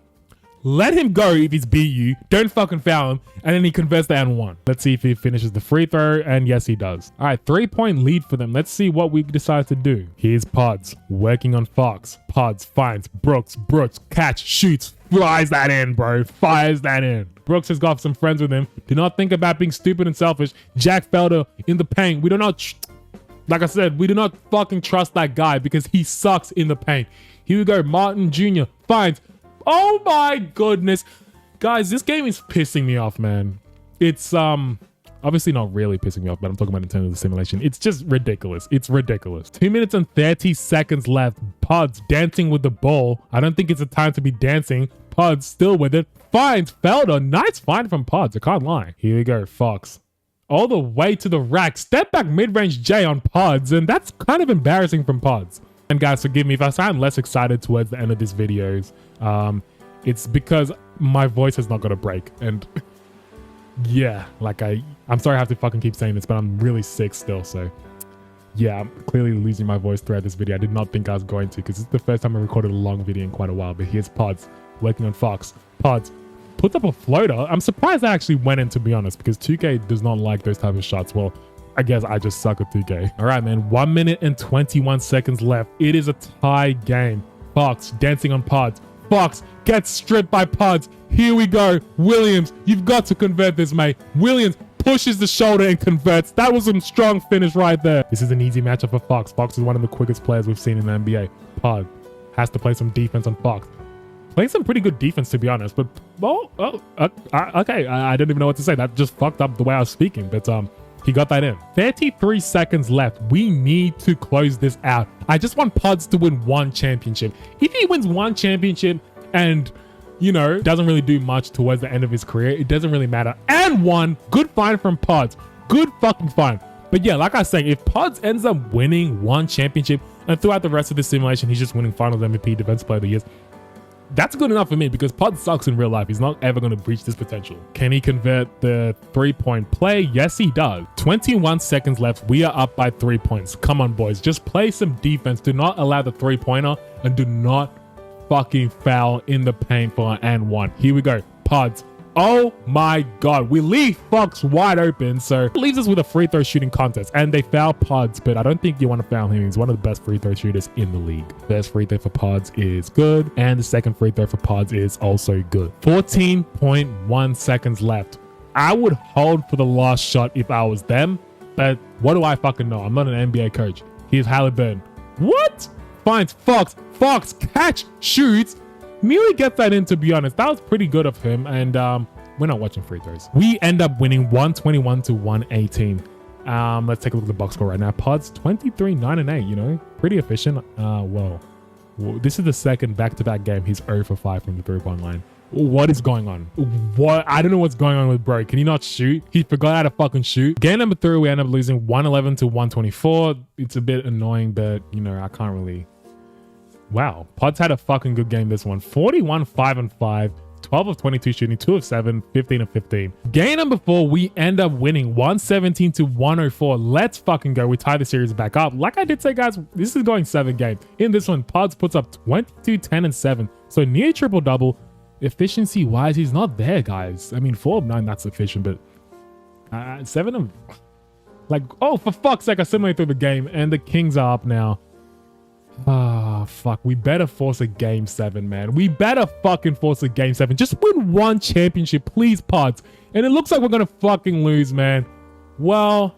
Let him go if he's BU. Don't fucking foul him. And then he converts the N1. Let's see if he finishes the free throw. And yes, he does. All right, 3-point lead for them. Let's see what we decide to do. Here's Pods working on Fox. Pods finds Brooks. Brooks catch, shoots, flies that in, bro. Fires that in. Brooks has got some friends with him. Do not think about being stupid and selfish. Jack Felder in the paint. We do not, like I said, we do not fucking trust that guy because he sucks in the paint. Here we go. Martin Jr. finds. Oh my goodness. Guys, this game is pissing me off, man. It's obviously not really pissing me off, but I'm talking about in terms of the simulation. It's just ridiculous. It's ridiculous. 2 minutes and 30 seconds left. Pods dancing with the ball. I don't think it's a time to be dancing. Pods still with it. Finds Felder. Nice find from Pods. I can't lie. Here we go. Fox. All the way to the rack. Step back mid-range J on Pods. And that's kind of embarrassing from Pods. And guys, forgive me if I sound less excited towards the end of this videos. It's because my voice has not got a break. And yeah, like I'm sorry I have to fucking keep saying this, but I'm really sick still. So yeah, I'm clearly losing my voice throughout this video. I did not think I was going to because it's the first time I recorded a long video in quite a while. But here's Pods working on Fox. Pods puts up a floater. I'm surprised that actually went in, to be honest, because 2K does not like those type of shots. Well, I guess I just suck at 2K. All right, man. 1 minute and 21 seconds left. It is a tie game. Fox dancing on Pods. Fox gets stripped by Pods. Here we go. Williams, you've got to convert this, mate. Williams pushes the shoulder and converts. That was some strong finish right there. This is an easy matchup for Fox. Fox is one of the quickest players we've seen in the NBA. Pod has to play some defense on Fox. Playing some pretty good defense, to be honest. But, okay. I don't even know what to say. That just fucked up the way I was speaking. But he got that in. 33 seconds left. We need to close this out. I just want Pods to win one championship. If he wins one championship and, you know, doesn't really do much towards the end of his career, it doesn't really matter. And one, good find from Pods. Good fucking find. But yeah, like I was saying, if Pods ends up winning one championship and throughout the rest of the simulation, he's just winning Finals MVP, Defensive Player of the Year, that's good enough for me because Pods sucks in real life. He's not ever going to reach this potential. Can he convert the 3-point play? Yes, he does. 21 seconds left. We are up by 3 points. Come on, boys. Just play some defense. Do not allow the 3-pointer and do not fucking foul in the paint for an and one. Here we go. Pods. Oh my God. We leave Fox wide open. So it leaves us with a free throw shooting contest. And they foul Pods, but I don't think you want to foul him. He's one of the best free throw shooters in the league. First free throw for Pods is good. And the second free throw for Pods is also good. 14.1 seconds left. I would hold for the last shot if I was them. But what do I fucking know? I'm not an NBA coach. Here's Halliburton. What? Finds Fox. Fox catch, shoots. Nearly gets that in, to be honest. That was pretty good of him. And we're not watching free throws. We end up winning 121 to 118. Let's take a look at the box score right now. Pods 23, 9 and 8, you know, pretty efficient. Well, this is the second back-to-back game. He's 0 for 5 from the 3-point line. What is going on? What? I don't know what's going on with bro. Can he not shoot? He forgot how to fucking shoot. Game number 3, we end up losing 111 to 124. It's a bit annoying, but you know, I can't really. Wow, Pods had a fucking good game this one. 41, 5 and 5, 12 of 22 shooting, 2 of 7, 15 of 15. Game number 4, we end up winning 117 to 104. Let's fucking go. We tie the series back up. Like I did say, guys, this is going 7 games. In this one, Pods puts up 22, 10 and 7. So near triple double. Efficiency wise, he's not there, guys. I mean, 4 of 9, that's efficient, but 7 of, like, oh, for fuck's sake, I simulate through the game and the Kings are up now. Ah, fuck. We better force a game 7, man. We better fucking force a game 7. Just win one championship, please, Pods. And it looks like we're gonna fucking lose, man. Well,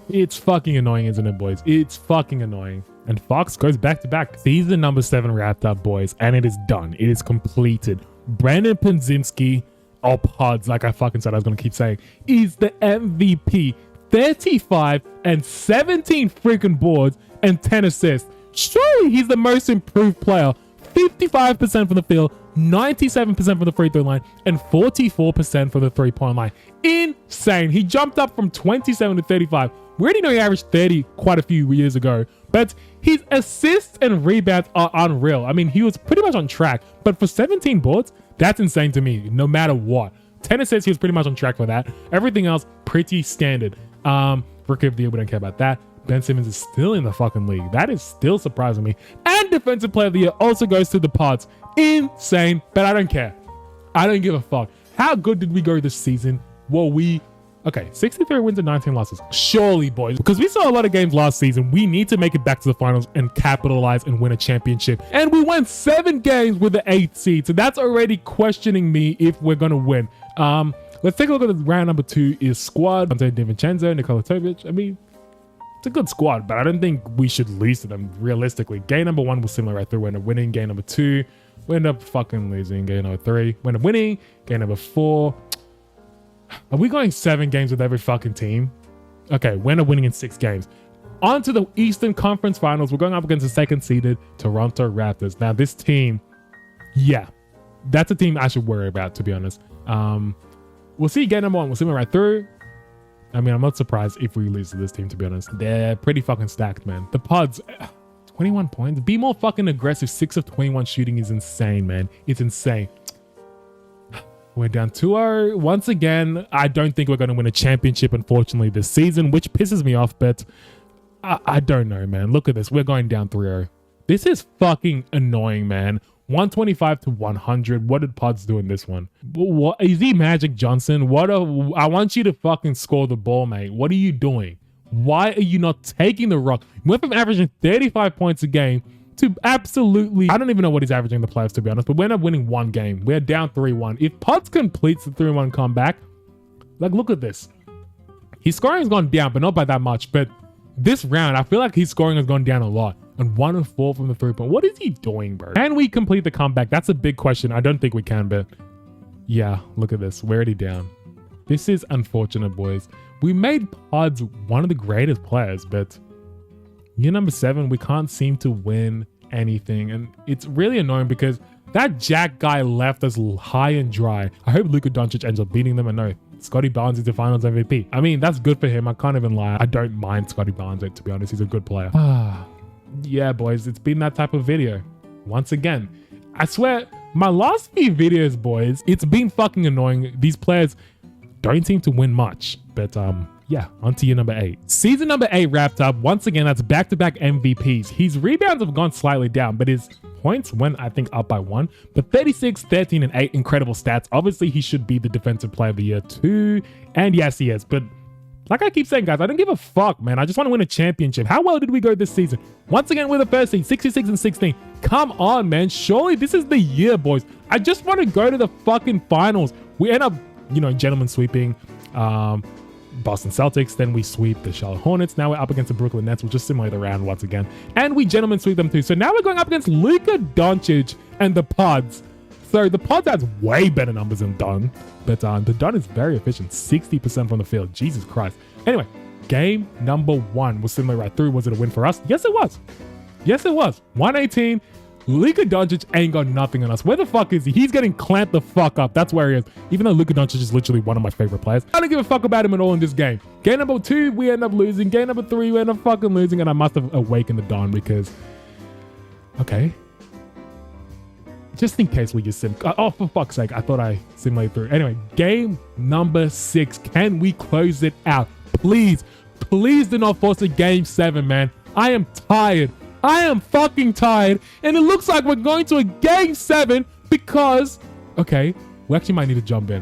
it's fucking annoying, isn't it, boys? It's fucking annoying. And Fox goes back to back. Season number 7 wrapped up, boys, and it is done. It is completed. Brandin Podziemski, or Pods, like I fucking said, I was gonna keep saying, is the MVP. 35 and 17 freaking boards and 10 assists. Surely he's the most improved player. 55% from the field, 97% from the free throw line, and 44% from the 3-point line. Insane. He jumped up from 27 to 35. We already know he averaged 30 quite a few years ago, but his assists and rebounds are unreal. I mean, he was pretty much on track, but for 17 boards, that's insane to me, no matter what. 10 assists, he was pretty much on track for that. Everything else, pretty standard. Rookie of the Year, we don't care about that. Ben Simmons is still in the fucking league. That is still surprising me. And Defensive Player of the Year also goes to the Pods. Insane, but I don't care. I don't give a fuck. How good did we go this season? Well, okay, 63 wins and 19 losses. Surely, boys, because we saw a lot of games last season. We need to make it back to the finals and capitalize and win a championship. And we won 7 games with the 8th seed. So that's already questioning me if we're going to win. Let's take a look at the round number 2 is squad. Ante DiVincenzo, Nikola Tovic. I mean, it's a good squad, but I don't think we should lose to them realistically. Game number 1 was similar right through. We end up winning. Game number 2, we end up fucking losing. Game number 3, we end up winning. Game number 4. Are we going 7 games with every fucking team? Okay, we end up winning in 6 games. On to the Eastern Conference Finals. We're going up against the second-seeded Toronto Raptors. Now, this team, yeah, that's a team I should worry about, to be honest. We'll see game number 1. We'll see them right through. I mean, I'm not surprised if we lose to this team, to be honest. They're pretty fucking stacked, man. The Pods, 21 points. Be more fucking aggressive. 6 of 21 shooting is insane, man. It's insane. We're down 2-0. Once again, I don't think we're going to win a championship, unfortunately, this season, which pisses me off, but I don't know, man. Look at this. We're going down 3-0. This is fucking annoying, man. 125 to 100. What did Pods do in this one? What is he, Magic Johnson? I want you to fucking score the ball, mate. What are you doing? Why are you not taking the rock? We went from averaging 35 points a game to absolutely, I don't even know what he's averaging the playoffs, to be honest, but we end up winning one game. We're down 3-1. If Pods completes the 3-1 comeback, like, look at this. His scoring has gone down, but not by that much. But this round, I feel like his scoring has gone down a lot. And 1 of 4 from the 3-point. What is he doing, bro? Can we complete the comeback? That's a big question. I don't think we can, but yeah, look at this. We're already down. This is unfortunate, boys. We made Pods one of the greatest players, but year number 7, we can't seem to win anything. And it's really annoying because that Jack guy left us high and dry. I hope Luka Doncic ends up beating them. I know Scotty Barnes is the finals MVP. I mean, that's good for him. I can't even lie. I don't mind Scotty Barnes, to be honest. He's a good player. Yeah, boys, it's been that type of video. Once again, I swear, my last few videos, boys, it's been fucking annoying. These players don't seem to win much. But yeah, on to year number 8. Season number 8 wrapped up. Once again, that's back-to-back MVPs. His rebounds have gone slightly down, but his points went, I think, up by 1. But 36, 13, and 8, incredible stats. Obviously, he should be the defensive player of the year too. And yes, he is. But like I keep saying, guys, I don't give a fuck, man. I just want to win a championship. How well did we go this season? Once again, we're the first seed, 66 and 16. Come on, man. Surely this is the year, boys. I just want to go to the fucking finals. We end up, you know, gentlemen sweeping Boston Celtics. Then we sweep the Charlotte Hornets. Now we're up against the Brooklyn Nets. We'll just simulate the round once again. And we gentlemen sweep them too. So now we're going up against Luka Doncic and the Pods. So the Pods has way better numbers than Don. But the Don is very efficient. 60% from the field. Jesus Christ. Anyway, game number 1 was similar right through. Was it a win for us? Yes, it was. Yes, it was. 118. Luka Doncic ain't got nothing on us. Where the fuck is he? He's getting clamped the fuck up. That's where he is. Even though Luka Doncic is literally one of my favorite players. I don't give a fuck about him at all in this game. Game number 2, we end up losing. Game number 3, we end up fucking losing. And I must have awakened the Don because... Okay. Just in case we just sim... Oh, for fuck's sake. I thought I simulated through. Anyway, game number 6. Can we close it out? Please. Please do not force a game 7, man. I am tired. I am fucking tired. And it looks like we're going to a game 7 because... Okay, we actually might need to jump in.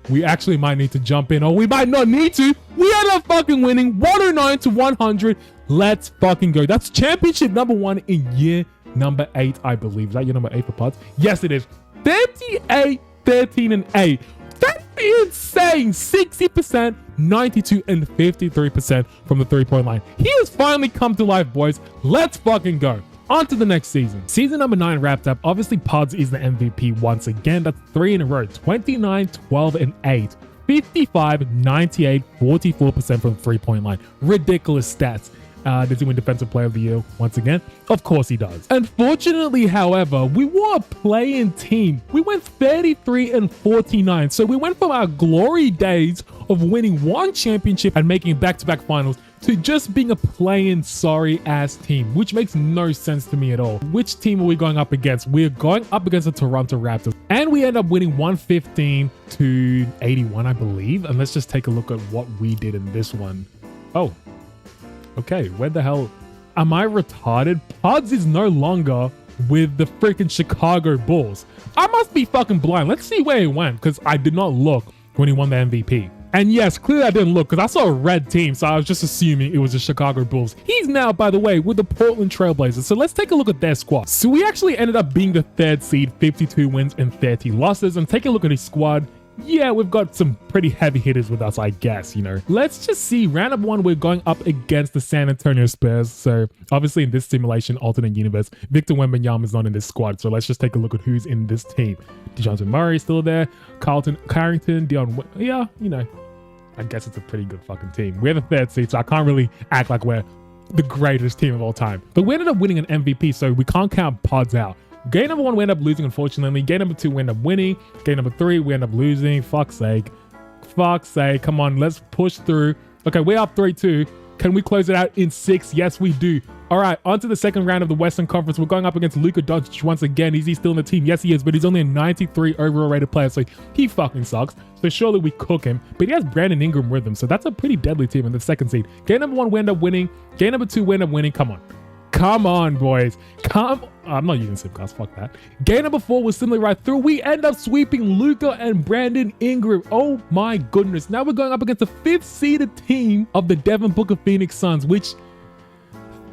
We actually might need to jump in. Or we might not need to. We end up fucking winning 109 to 100. Let's fucking go. That's championship number 1 in year number 8, I believe. Is that your number 8 for Pods? Yes, it is. 38, 13, and 8. That's insane. 60%, 92, and 53% from the 3-point line. He has finally come to life, boys. Let's fucking go. On to the next season. Season number 9 wrapped up. Obviously, Pods is the MVP once again. That's 3 in a row. 29, 12, and 8. 55, 98, 44% from the 3-point line. Ridiculous stats. Does he win Defensive Player of the Year once again? Of course he does. Unfortunately, however, we were a play-in team. We went 33 and 49. So we went from our glory days of winning 1 championship and making back-to-back finals to just being a play-in sorry-ass team, which makes no sense to me at all. Which team are we going up against? We're going up against the Toronto Raptors. And we end up winning 115 to 81, I believe. And let's just take a look at what we did in this one. Oh. Okay, where the hell am I retarded? Pods is no longer with the freaking Chicago Bulls. I must be fucking blind. Let's see where he went because I did not look when he won the MVP. And yes, clearly I didn't look because I saw a red team, so I was just assuming it was the Chicago Bulls. He's now, by the way, with the Portland Trailblazers. So let's take a look at their squad. So we actually ended up being the 3rd seed, 52 wins and 30 losses. And take a look at his squad. Yeah, we've got some pretty heavy hitters with us, I guess, you know. Let's just see. Round number 1, we're going up against the San Antonio Spurs. So obviously in this simulation, alternate universe, Victor Wembanyama is not in this squad. So let's just take a look at who's in this team. DeJounte Murray is still there. Carrington, yeah, you know, I guess it's a pretty good fucking team. We're the 3rd seed, so I can't really act like we're the greatest team of all time. But we ended up winning an MVP, so we can't count Pods out. Game number 1, we end up losing, unfortunately. Game number 2, we end up winning. Game number 3, we end up losing. Fuck's sake. Fuck's sake. Come on, let's push through. Okay, we're up 3-2. Can we close it out in 6? Yes, we do. All right, on to the second round of the Western Conference. We're going up against Luka Doncic once again. Is he still in the team? Yes, he is, but he's only a 93 overall rated player, so he fucking sucks. So surely we cook him. But he has Brandon Ingram with him, so that's a pretty deadly team in the 2nd seed. Game number 1, we end up winning. Game number 2, we end up winning. Come on. Come on, boys. I'm not using Simcast. Fuck that. Game number 4 was similarly right through. We end up sweeping Luka and Brandon Ingram. Oh my goodness. Now we're going up against the 5th seeded team of the Devin Booker Phoenix Suns, which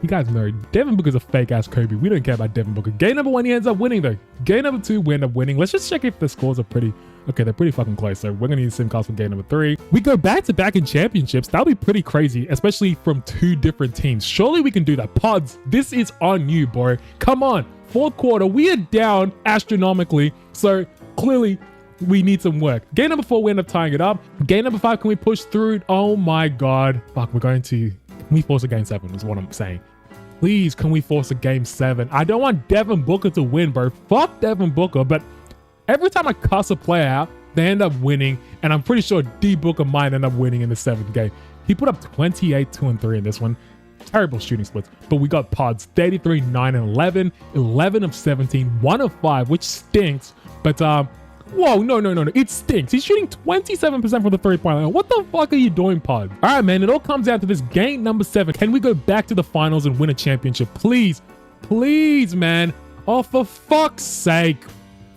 you guys know Devin Booker's a fake ass Kobe. We don't care about Devin Booker. Game number 1, he ends up winning though. Game number 2, we end up winning. Let's just check if the scores are pretty. Okay, they're pretty fucking close. So we're gonna use Simcast for game number 3. We go back to back in championships. That'll be pretty crazy, especially from 2 different teams. Surely we can do that. Pods, this is on you, bro. Come on. 4th quarter, we are down astronomically. So clearly we need some work. Game number 4, we end up tying it up. Game number 5, can we push through? Oh my God. Fuck, can we force a game 7 is what I'm saying. Please, can we force a game 7? I don't want Devin Booker to win, bro. Fuck Devin Booker, but every time I cuss a player out, they end up winning, and I'm pretty sure D Booker might end up winning in the 7th game. He put up 28, 2 and 3 in this one. Terrible shooting splits, but we got Pods 33, 9 and 11, 11 of 17, 1 of 5, which stinks. But whoa, no, it stinks. He's shooting 27% from the 3-point line. What the fuck are you doing, Pod? All right, man, it all comes down to this game number 7. Can we go back to the finals and win a championship? Please, man. Oh, for fuck's sake.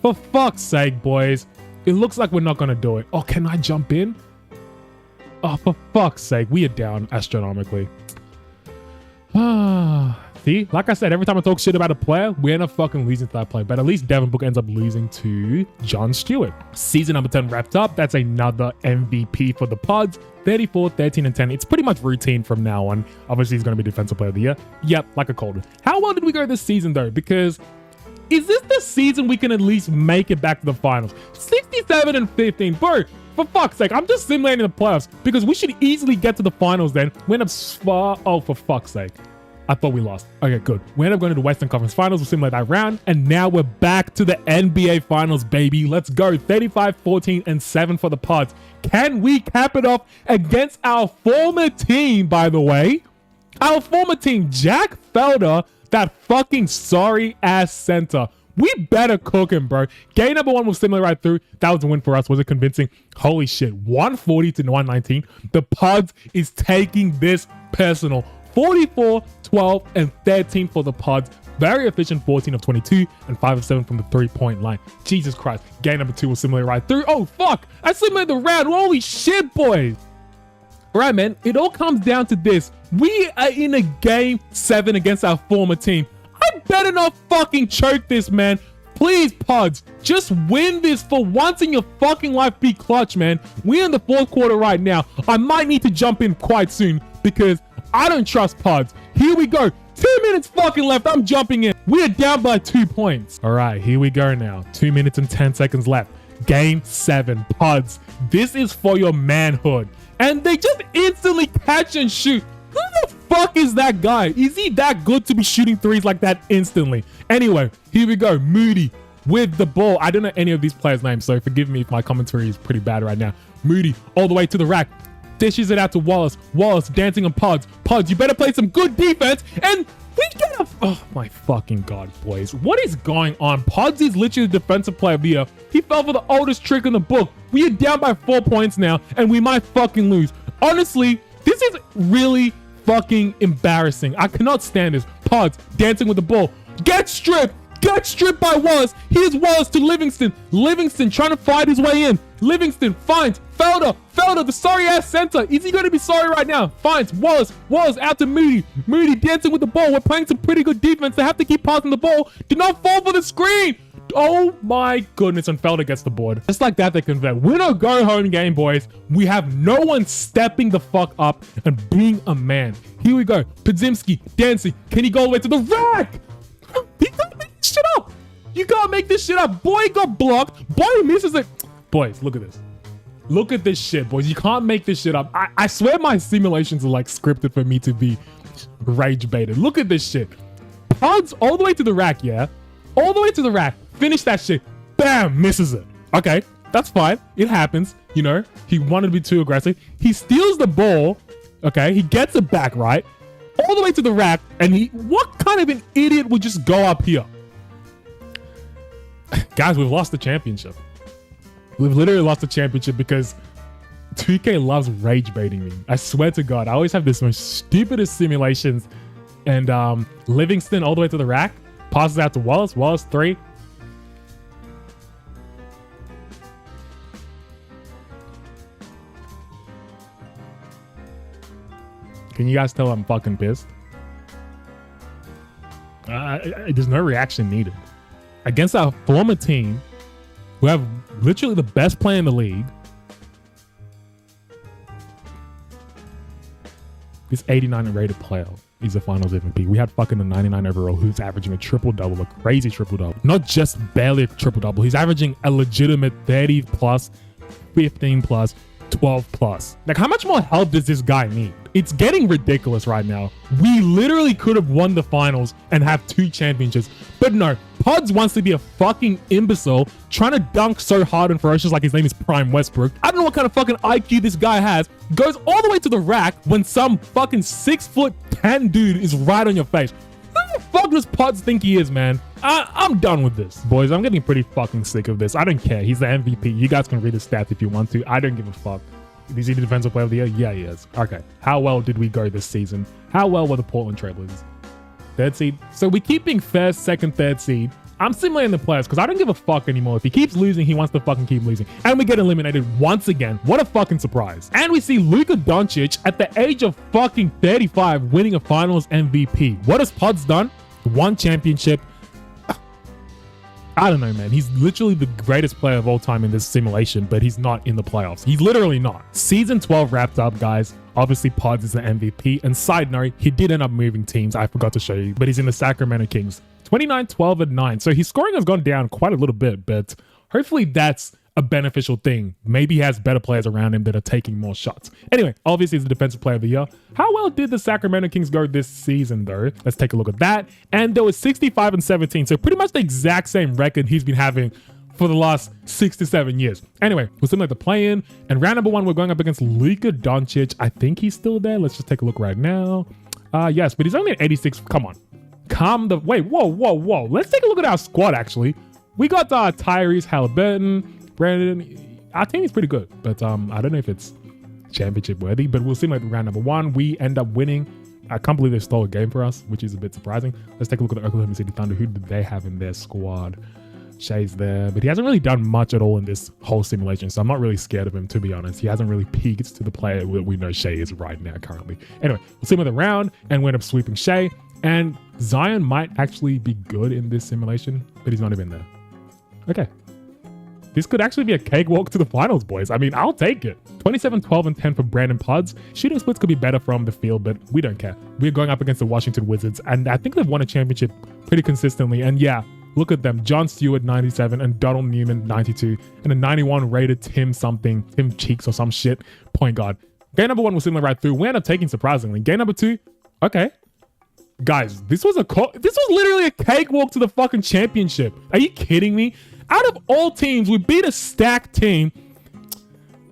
For fuck's sake, boys. It looks like we're not going to do it. Oh, can I jump in? Oh, for fuck's sake. We are down astronomically. See, like I said, every time I talk shit about a player, we end up fucking losing to that player. But at least Devin Booker ends up losing to John Stewart. Season number 10 wrapped up. That's another MVP for the Pods. 34, 13, and 10. It's pretty much routine from now on. Obviously, he's going to be Defensive Player of the Year. Yep, like I called it. How well did we go this season, though? Because is this the season we can at least make it back to the finals? 67 and 15. Bro, for fuck's sake, I'm just simulating the playoffs because we should easily get to the finals then. We end up oh, for fuck's sake. I thought we lost. Okay, good. We end up going to the Western Conference Finals. We'll simulate that round. And now we're back to the NBA Finals, baby. Let's go. 35, 14, and 7 for the Pods. Can we cap it off against our former team, by the way? Our former team, Jack Felder, that fucking sorry-ass center. We better cook him, bro. Game number 1 was similar right through. That was a win for us. Was it convincing? Holy shit. 140 to 119. The Pods is taking this personal. 44, 12, and 13 for the Pods. Very efficient, 14 of 22 and 5 of 7 from the 3-point line. Jesus Christ. Game number 2 was similar right through. Oh, fuck. I simulated the round. Holy shit, boys. All right, man. It all comes down to this. We are in a game 7 against our former team. I better not fucking choke this, man. Please, Pods, just win this for once in your fucking life. Be clutch, man. We're in the 4th quarter right now. I might need to jump in quite soon because I don't trust Pods. Here we go. 2 minutes fucking left. I'm jumping in. We are down by 2 points. All right, here we go now. 2 minutes and 10 seconds left. Game 7. Pods, this is for your manhood. And they just instantly catch and shoot. Who the fuck is that guy? Is he that good to be shooting threes like that instantly? Anyway, here we go. Moody with the ball. I don't know any of these players' names, so forgive me if my commentary is pretty bad right now. Moody all the way to the rack. Dishes it out to Wallace. Wallace dancing on Pods. Pods, you better play some good defense. And we get a... Oh, my fucking God, boys. What is going on? Pods is literally the Defensive Player of the Year. He fell for the oldest trick in the book. We are down by 4 points now, and we might fucking lose. Honestly, this is really fucking embarrassing. I cannot stand this. Pods dancing with the ball. Get stripped. Get stripped by Wallace. Here's Wallace to Livingston. Livingston trying to fight his way in. Livingston finds Felder. Felder, the sorry-ass center. Is he going to be sorry right now? Finds Wallace. Wallace out to Moody. Moody dancing with the ball. We're playing some pretty good defense. They have to keep passing the ball. Do not fall for the screen. Oh my goodness, and Felder gets the board. Just like that, they convert. We're not going home game, boys. We have no one stepping the fuck up and being a man. Here we go. Podziemski dancing. Can he go all the way to the rack? He can't make this shit up. You can't make this shit up. Boy got blocked. Boy misses it. Boys, look at this. Look at this shit, boys. You can't make this shit up. I swear my simulations are like scripted for me to be rage baited. Look at this shit. Pods all the way to the rack, yeah? All the way to the rack. Finish that shit. Bam, misses it. Okay, that's fine. It happens. You know, he wanted to be too aggressive. He steals the ball. Okay, he gets it back, right? All the way to the rack. And what kind of an idiot would just go up here? Guys, we've lost the championship. We've literally lost the championship because 2K loves rage baiting me. I swear to God, I always have this most stupidest simulations and Livingston all the way to the rack. Passes out to Wallace. Wallace 3. Can you guys tell I'm fucking pissed? There's no reaction needed. Against our former team, who have literally the best player in the league, this 89 rated player is a finals MVP. We had fucking a 99 overall who's averaging a triple-double, a crazy triple-double. Not just barely a triple-double. He's averaging a legitimate 30 plus, 15 plus, 12 plus. Like, how much more help does this guy need? It's getting ridiculous right now. We literally could have won the finals and have 2 championships, but no. Pods wants to be a fucking imbecile, trying to dunk so hard and ferocious like his name is Prime Westbrook. I don't know what kind of fucking IQ this guy has. Goes all the way to the rack when some fucking 6'10" dude is right on your face. Who the fuck does Pods think he is, man? I'm done with this. Boys, I'm getting pretty fucking sick of this. I don't care. He's the MVP. You guys can read his stats if you want to. I don't give a fuck. Is he the defensive player of the year? Yeah, he is. Okay. How well did we go this season? How well were the Portland Trailblazers? 3rd seed. So we keep being 1st, 2nd, 3rd seed. I'm simulating the players because I don't give a fuck anymore. If he keeps losing, he wants to fucking keep losing. And we get eliminated once again. What a fucking surprise. And we see Luka Doncic at the age of fucking 35 winning a finals MVP. What has Pods done? 1 championship. I don't know, man. He's literally the greatest player of all time in this simulation, but he's not in the playoffs. He's literally not. Season 12 wrapped up, guys. Obviously, Pods is the MVP. And side note, he did end up moving teams. I forgot to show you, but he's in the Sacramento Kings. 29, 12, and 9. So his scoring has gone down quite a little bit, but hopefully that's a beneficial thing. Maybe he has better players around him that are taking more shots. Anyway, obviously he's the defensive player of the year. How well did the Sacramento Kings go this season, though? Let's take a look at that. And there was 65 and 17. So pretty much the exact same record he's been having for the last 6 to 7 years. Anyway, we're similar to play-in. And round number 1, we're going up against Luka Doncic. I think he's still there. Let's just take a look right now. Yes, but he's only at 86. Come on. Wait, whoa. Let's take a look at our squad, actually. We got Tyrese Halliburton, Brandon. Our team is pretty good, but I don't know if it's championship worthy, but we'll see like round number 1. We end up winning. I can't believe they stole a game for us, which is a bit surprising. Let's take a look at the Oklahoma City Thunder. Who did they have in their squad? Shai's there, but he hasn't really done much at all in this whole simulation, so I'm not really scared of him, to be honest. He hasn't really peaked to the player that we know Shai is right now currently. Anyway, we'll see him in the round, and we end up sweeping Shai, and Zion might actually be good in this simulation, but he's not even there. Okay. This could actually be a cakewalk to the finals, boys. I mean, I'll take it. 27, 12, and 10 for Brandin Pods. Shooting splits could be better from the field, but we don't care. We're going up against the Washington Wizards, and I think they've won a championship pretty consistently. And yeah, look at them. John Stewart, 97, and Donald Newman, 92, and a 91 rated Tim Cheeks or some shit, point guard. Game number 1 was similar right through. We ended up taking surprisingly. Game number 2, okay. Guys, this was literally a cakewalk to the fucking championship. Are you kidding me? Out of all teams, we beat a stacked team.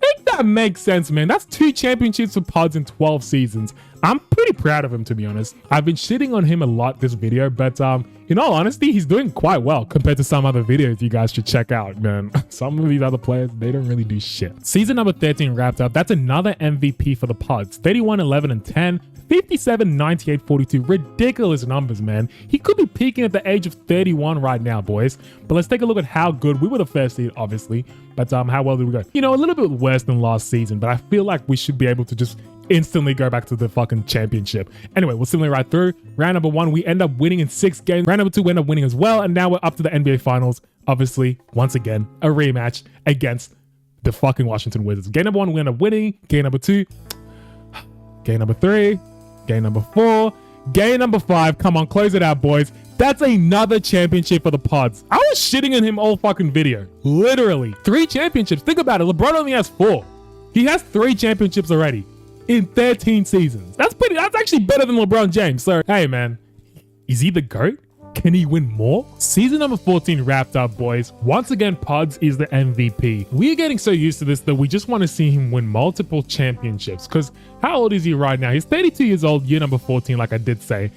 Make that make sense, man. That's 2 championships for Pods in 12 seasons. I'm pretty proud of him, to be honest. I've been shitting on him a lot this video, but in all honesty, he's doing quite well compared to some other videos you guys should check out, man. Some of these other players, they don't really do shit. Season number 13 wrapped up. That's another MVP for the Pods. 31, 11, and 10. 57, 98, 42. Ridiculous numbers, man. He could be peaking at the age of 31 right now, boys. But let's take a look at how good. We were the first seed, obviously. But how well did we go? You know, a little bit worse than last season, but I feel like we should be able to just instantly go back to the fucking championship. Anyway, we'll simulate right through. Round number 1, we end up winning in 6 games. Round number 2, we end up winning as well. And now we're up to the NBA Finals. Obviously, once again, a rematch against the fucking Washington Wizards. Game number 1, we end up winning. Game number 2. Game number 3. Game number 4. Game number 5. Come on, close it out, boys. That's another championship for the Pods. I was shitting on him all fucking video. Literally. 3 championships. Think about it. LeBron only has 4. He has 3 championships already in 13 seasons. That's actually better than LeBron James. So, hey, man. Is he the GOAT? Can he win more? Season number 14 wrapped up, boys. Once again, Pods is the MVP. We're getting so used to this that we just want to see him win multiple championships. Because how old is he right now? He's 32 years old, year number 14, like I did say.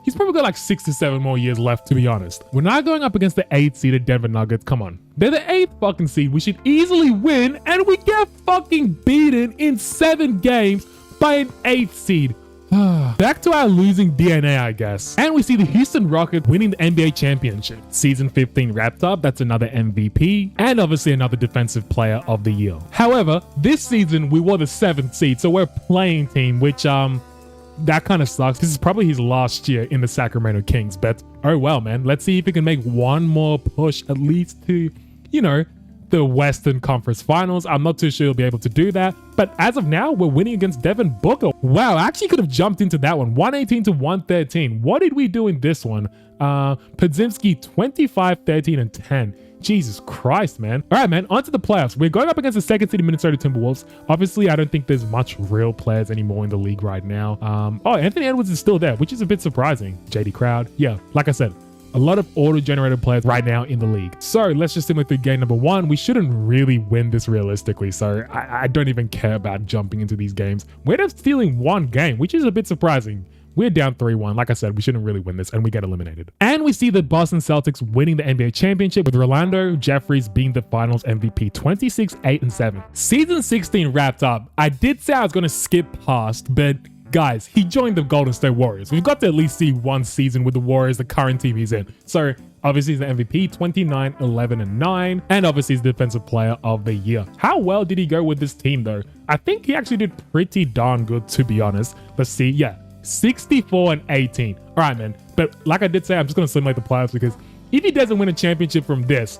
He's probably got like 6 to 7 more years left, to be honest. We're now going up against the 8th seeded Denver Nuggets. Come on. They're the 8th fucking seed. We should easily win, and we get fucking beaten in 7 games by an 8th seed. Back to our losing DNA, I guess. And we see the Houston Rockets winning the NBA championship. Season 15 wrapped up. That's another MVP and obviously another defensive player of the year. However, this season we were the 7th seed, so we're a playing team, which that kind of sucks. This is probably his last year in the Sacramento Kings, but oh well, man. Let's see if he can make one more push at least to, you know, the Western Conference Finals. I'm not too sure he'll be able to do that, but as of now, we're winning against Devin Booker. Wow, I actually could have jumped into that one. 118 to 113. What did we do in this one? Podziemski 25, 13, and 10. Jesus Christ, man. All right, man, on to the playoffs. We're going up against the second seed Minnesota Timberwolves. Obviously, I don't think there's much real players anymore in the league right now. Oh, Anthony Edwards is still there, which is a bit surprising. JD Crowd. Yeah, like I said, a lot of auto-generated players right now in the league. So let's just simulate through game number 1. We shouldn't really win this realistically, so I don't even care about jumping into these games. We're just stealing one game, which is a bit surprising. We're down 3-1. Like I said, we shouldn't really win this, and we get eliminated. And we see the Boston Celtics winning the NBA championship with Rolando Jeffries being the finals MVP, 26, 8, and 7. Season 16 wrapped up. I did say I was going to skip past, but guys, he joined the Golden State Warriors. We've got to at least see one season with the Warriors, the current team he's in. So obviously he's the MVP, 29, 11, and 9. And obviously he's the defensive player of the year. How well did he go with this team though? I think he actually did pretty darn good, to be honest. Let's see. Yeah, 64 and 18. All right, man. But like I did say, I'm just going to simulate the playoffs because if he doesn't win a championship from this,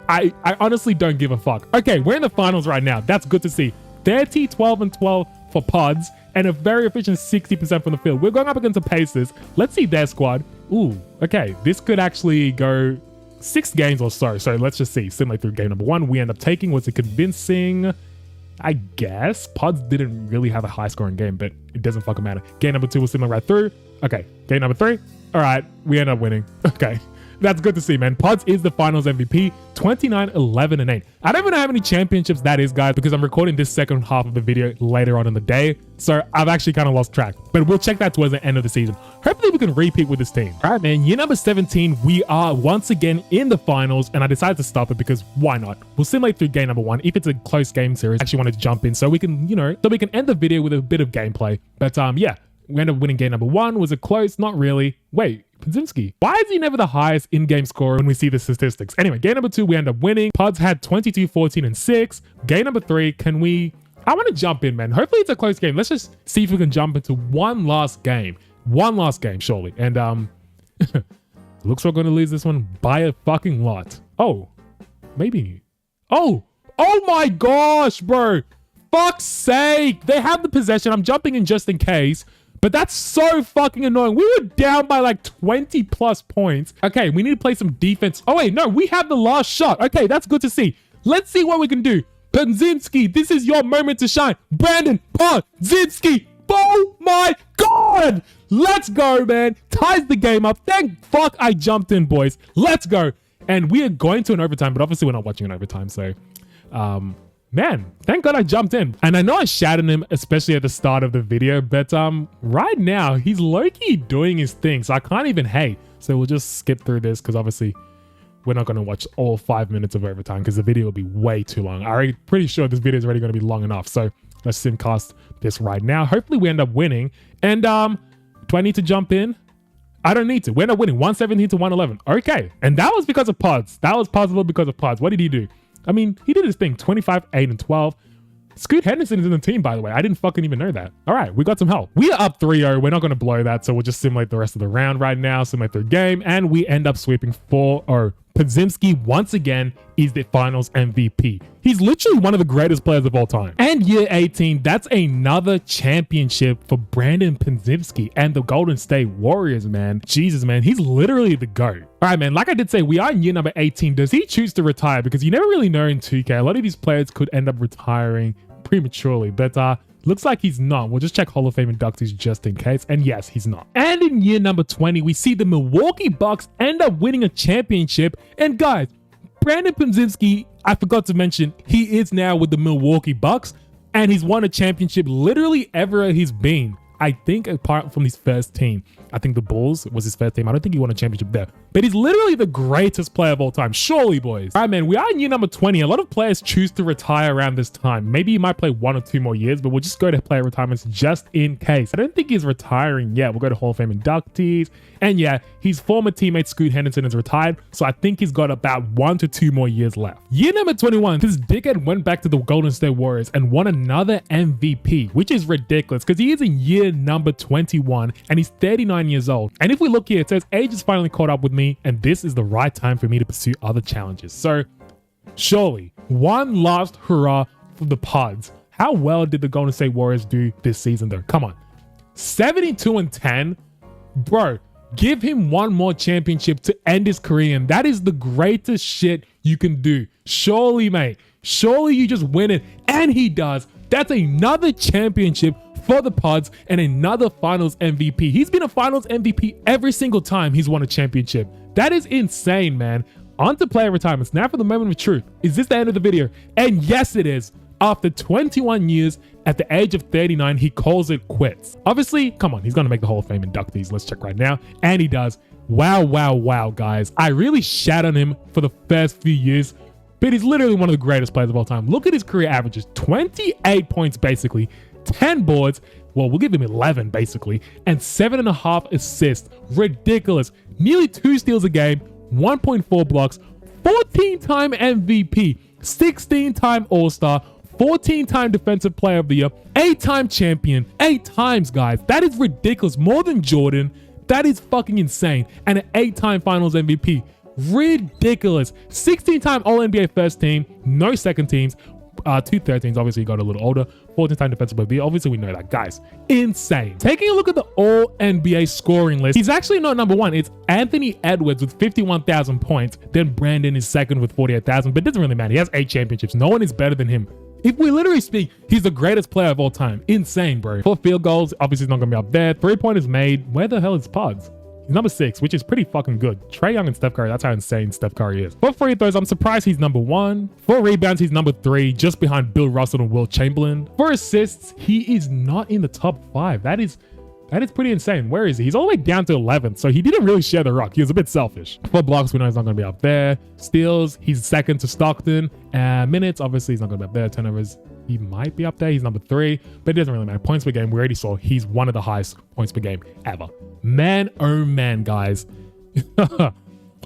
I honestly don't give a fuck. Okay, we're in the finals right now. That's good to see. 30, 12, and 12 for Pods, and a very efficient 60% from the field. We're going up against the Pacers. Let's see their squad. Ooh, okay. This could actually go 6 games or so. So let's just see. Simulate through game number 1. We end up taking. Was it convincing? I guess. Pods didn't really have a high scoring game, but it doesn't fucking matter. Game number 2 was simulate right through. Okay. Game number 3. All right. We end up winning. Okay. That's good to see, man. Pods is the finals MVP, 29, 11, and 8. I don't even know how many championships that is, guys, because I'm recording this second half of the video later on in the day. So I've actually kind of lost track, but we'll check that towards the end of the season. Hopefully we can repeat with this team. All right, man. Year number 17, we are once again in the finals, and I decided to stop it because why not? We'll simulate through game number 1. If it's a close game series, I actually wanted to jump in so we can, you know, so we can end the video with a bit of gameplay. But yeah, we ended up winning game number 1. Was it close? Not really. Wait. Podziemski. Why is he never the highest in-game scorer when we see the statistics? Anyway, game number 2, we end up winning. Pods had 22, 14, and 6. Game number 3, can we... I want to jump in, man. Hopefully it's a close game. Let's just see if we can jump into one last game. One last game, surely. And, looks like we're going to lose this one by a fucking lot. Oh, maybe. Oh my gosh, bro. Fuck's sake. They have the possession. I'm jumping in just in case. But that's so fucking annoying. We were down by like 20 plus points. Okay, we need to play some defense. Oh wait, no, we have the last shot. Okay, that's good to see. Let's see what we can do. Podziemski, this is your moment to shine. Brandin Podziemski. Oh my God. Let's go, man. Ties the game up. Thank fuck I jumped in, boys. Let's go. And we are going to an overtime, but obviously we're not watching an overtime. So, man, thank God I jumped in. And I know I shouted him, especially at the start of the video, but right now he's low-key doing his thing, so I can't even hate. So we'll just skip through this because obviously we're not going to watch all 5 minutes of overtime because the video will be way too long. I'm pretty sure this video is already going to be long enough. So let's simcast this right now. Hopefully we end up winning. And do I need to jump in? I don't need to. We end up winning 117 to 111. Okay. And that was because of Pods. That was possible because of Pods. What did he do? I mean, he did his thing. 25, 8, and 12. Scoot Henderson is in the team, by the way. I didn't fucking even know that. All right, we got some help. We are up 3-0. We're not going to blow that, so we'll just simulate the rest of the round right now, simulate the game, and we end up sweeping 4-0. Podziemski, once again, is the finals MVP. He's literally one of the greatest players of all time. And year 18, that's another championship for Brandin Podziemski and the Golden State Warriors, man. Jesus, man, he's literally the GOAT. All right, man, like I did say, we are in year number 18. Does he choose to retire? Because you never really know in 2K. A lot of these players could end up retiring prematurely, but looks like he's not. We'll just check Hall of Fame inductees just in case. And yes, he's not. And in year number 20, we see the Milwaukee Bucks end up winning a championship. And guys, Brandin Podziemski, I forgot to mention, he is now with the Milwaukee Bucks and he's won a championship literally ever he's been. I think apart from his first team, I think the Bulls was his first team. I don't think he won a championship there, but he's literally the greatest player of all time. Surely, boys. All right, man, we are in year number 20. A lot of players choose to retire around this time. Maybe he might play 1 or 2 more years, but we'll just go to player retirements just in case. I don't think he's retiring yet. We'll go to Hall of Fame inductees. And yeah, his former teammate Scoot Henderson is retired, so I think he's got about 1 to 2 more years left. Year number 21, this dickhead went back to the Golden State Warriors and won another MVP, which is ridiculous because he is in year number 21 and he's 39 years old. And if we look here, it says age has finally caught up with me and this is the right time for me to pursue other challenges. So surely one last hurrah for the Pods. How well did the Golden State Warriors do this season though? Come on. 72-10, bro. Give him 1 more championship to end his career, and that is the greatest shit you can do. Surely, mate. Surely you just win it, and he does. That's another championship for the Pods and another Finals MVP. He's been a Finals MVP every single time he's won a championship. That is insane, man. On to player retirements. Now for the moment of truth. Is this the end of the video? And yes, it is. After 21 years, at the age of 39, he calls it quits. Obviously, come on, he's going to make the Hall of Fame inductees. Let's check right now. And he does. Wow, wow, wow, guys. I really shat on him for the first few years, but he's literally one of the greatest players of all time. Look at his career averages. 28 points, basically. 10 boards. Well, we'll give him 11, basically. And 7.5 assists. Ridiculous. Nearly 2 steals a game. 1.4 blocks. 14-time MVP. 16-time All-Star. 14-time Defensive Player of the Year, 8-time champion, 8 times, guys. That is ridiculous. More than Jordan. That is fucking insane. And an 8-time Finals MVP. Ridiculous. 16-time All-NBA first team, no second teams, 2 third teams. Obviously, he got a little older. 14-time Defensive Player of the Year. Obviously, we know that, guys. Insane. Taking a look at the All-NBA scoring list, he's actually not number 1. It's Anthony Edwards with 51,000 points. Then Brandon is second with 48,000, but it doesn't really matter. He has 8 championships. No one is better than him. If we literally speak, he's the greatest player of all time. Insane, bro. For field goals, obviously he's not going to be up there. 3-pointers made. Where the hell is Pods? He's number 6, which is pretty fucking good. Trae Young and Steph Curry, that's how insane Steph Curry is. For free throws, I'm surprised he's number 1. For rebounds, he's number 3, just behind Bill Russell and Wilt Chamberlain. For assists, he is not in the top 5. That is pretty insane. Where is he? He's all the way down to 11th, so he didn't really share the rock. He was a bit selfish. For blocks, we know he's not going to be up there. Steals, he's second to Stockton. Minutes, obviously he's not going to be up there. Turnovers, he might be up there. He's number 3, but it doesn't really matter. Points per game, we already saw he's one of the highest points per game ever. Man, oh man, guys.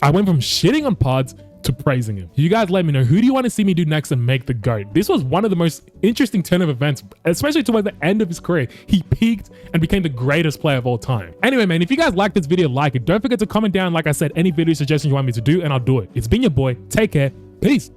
I went from shitting on Pods to praising him. You guys let me know, who do you want to see me do next and make the GOAT? This was one of the most interesting turn of events, especially towards the end of his career. He peaked and became the greatest player of all time. Anyway, man, if you guys like this video, like it. Don't forget to comment down, like I said, any video suggestions you want me to do, and I'll do it. It's been your boy. Take care. Peace.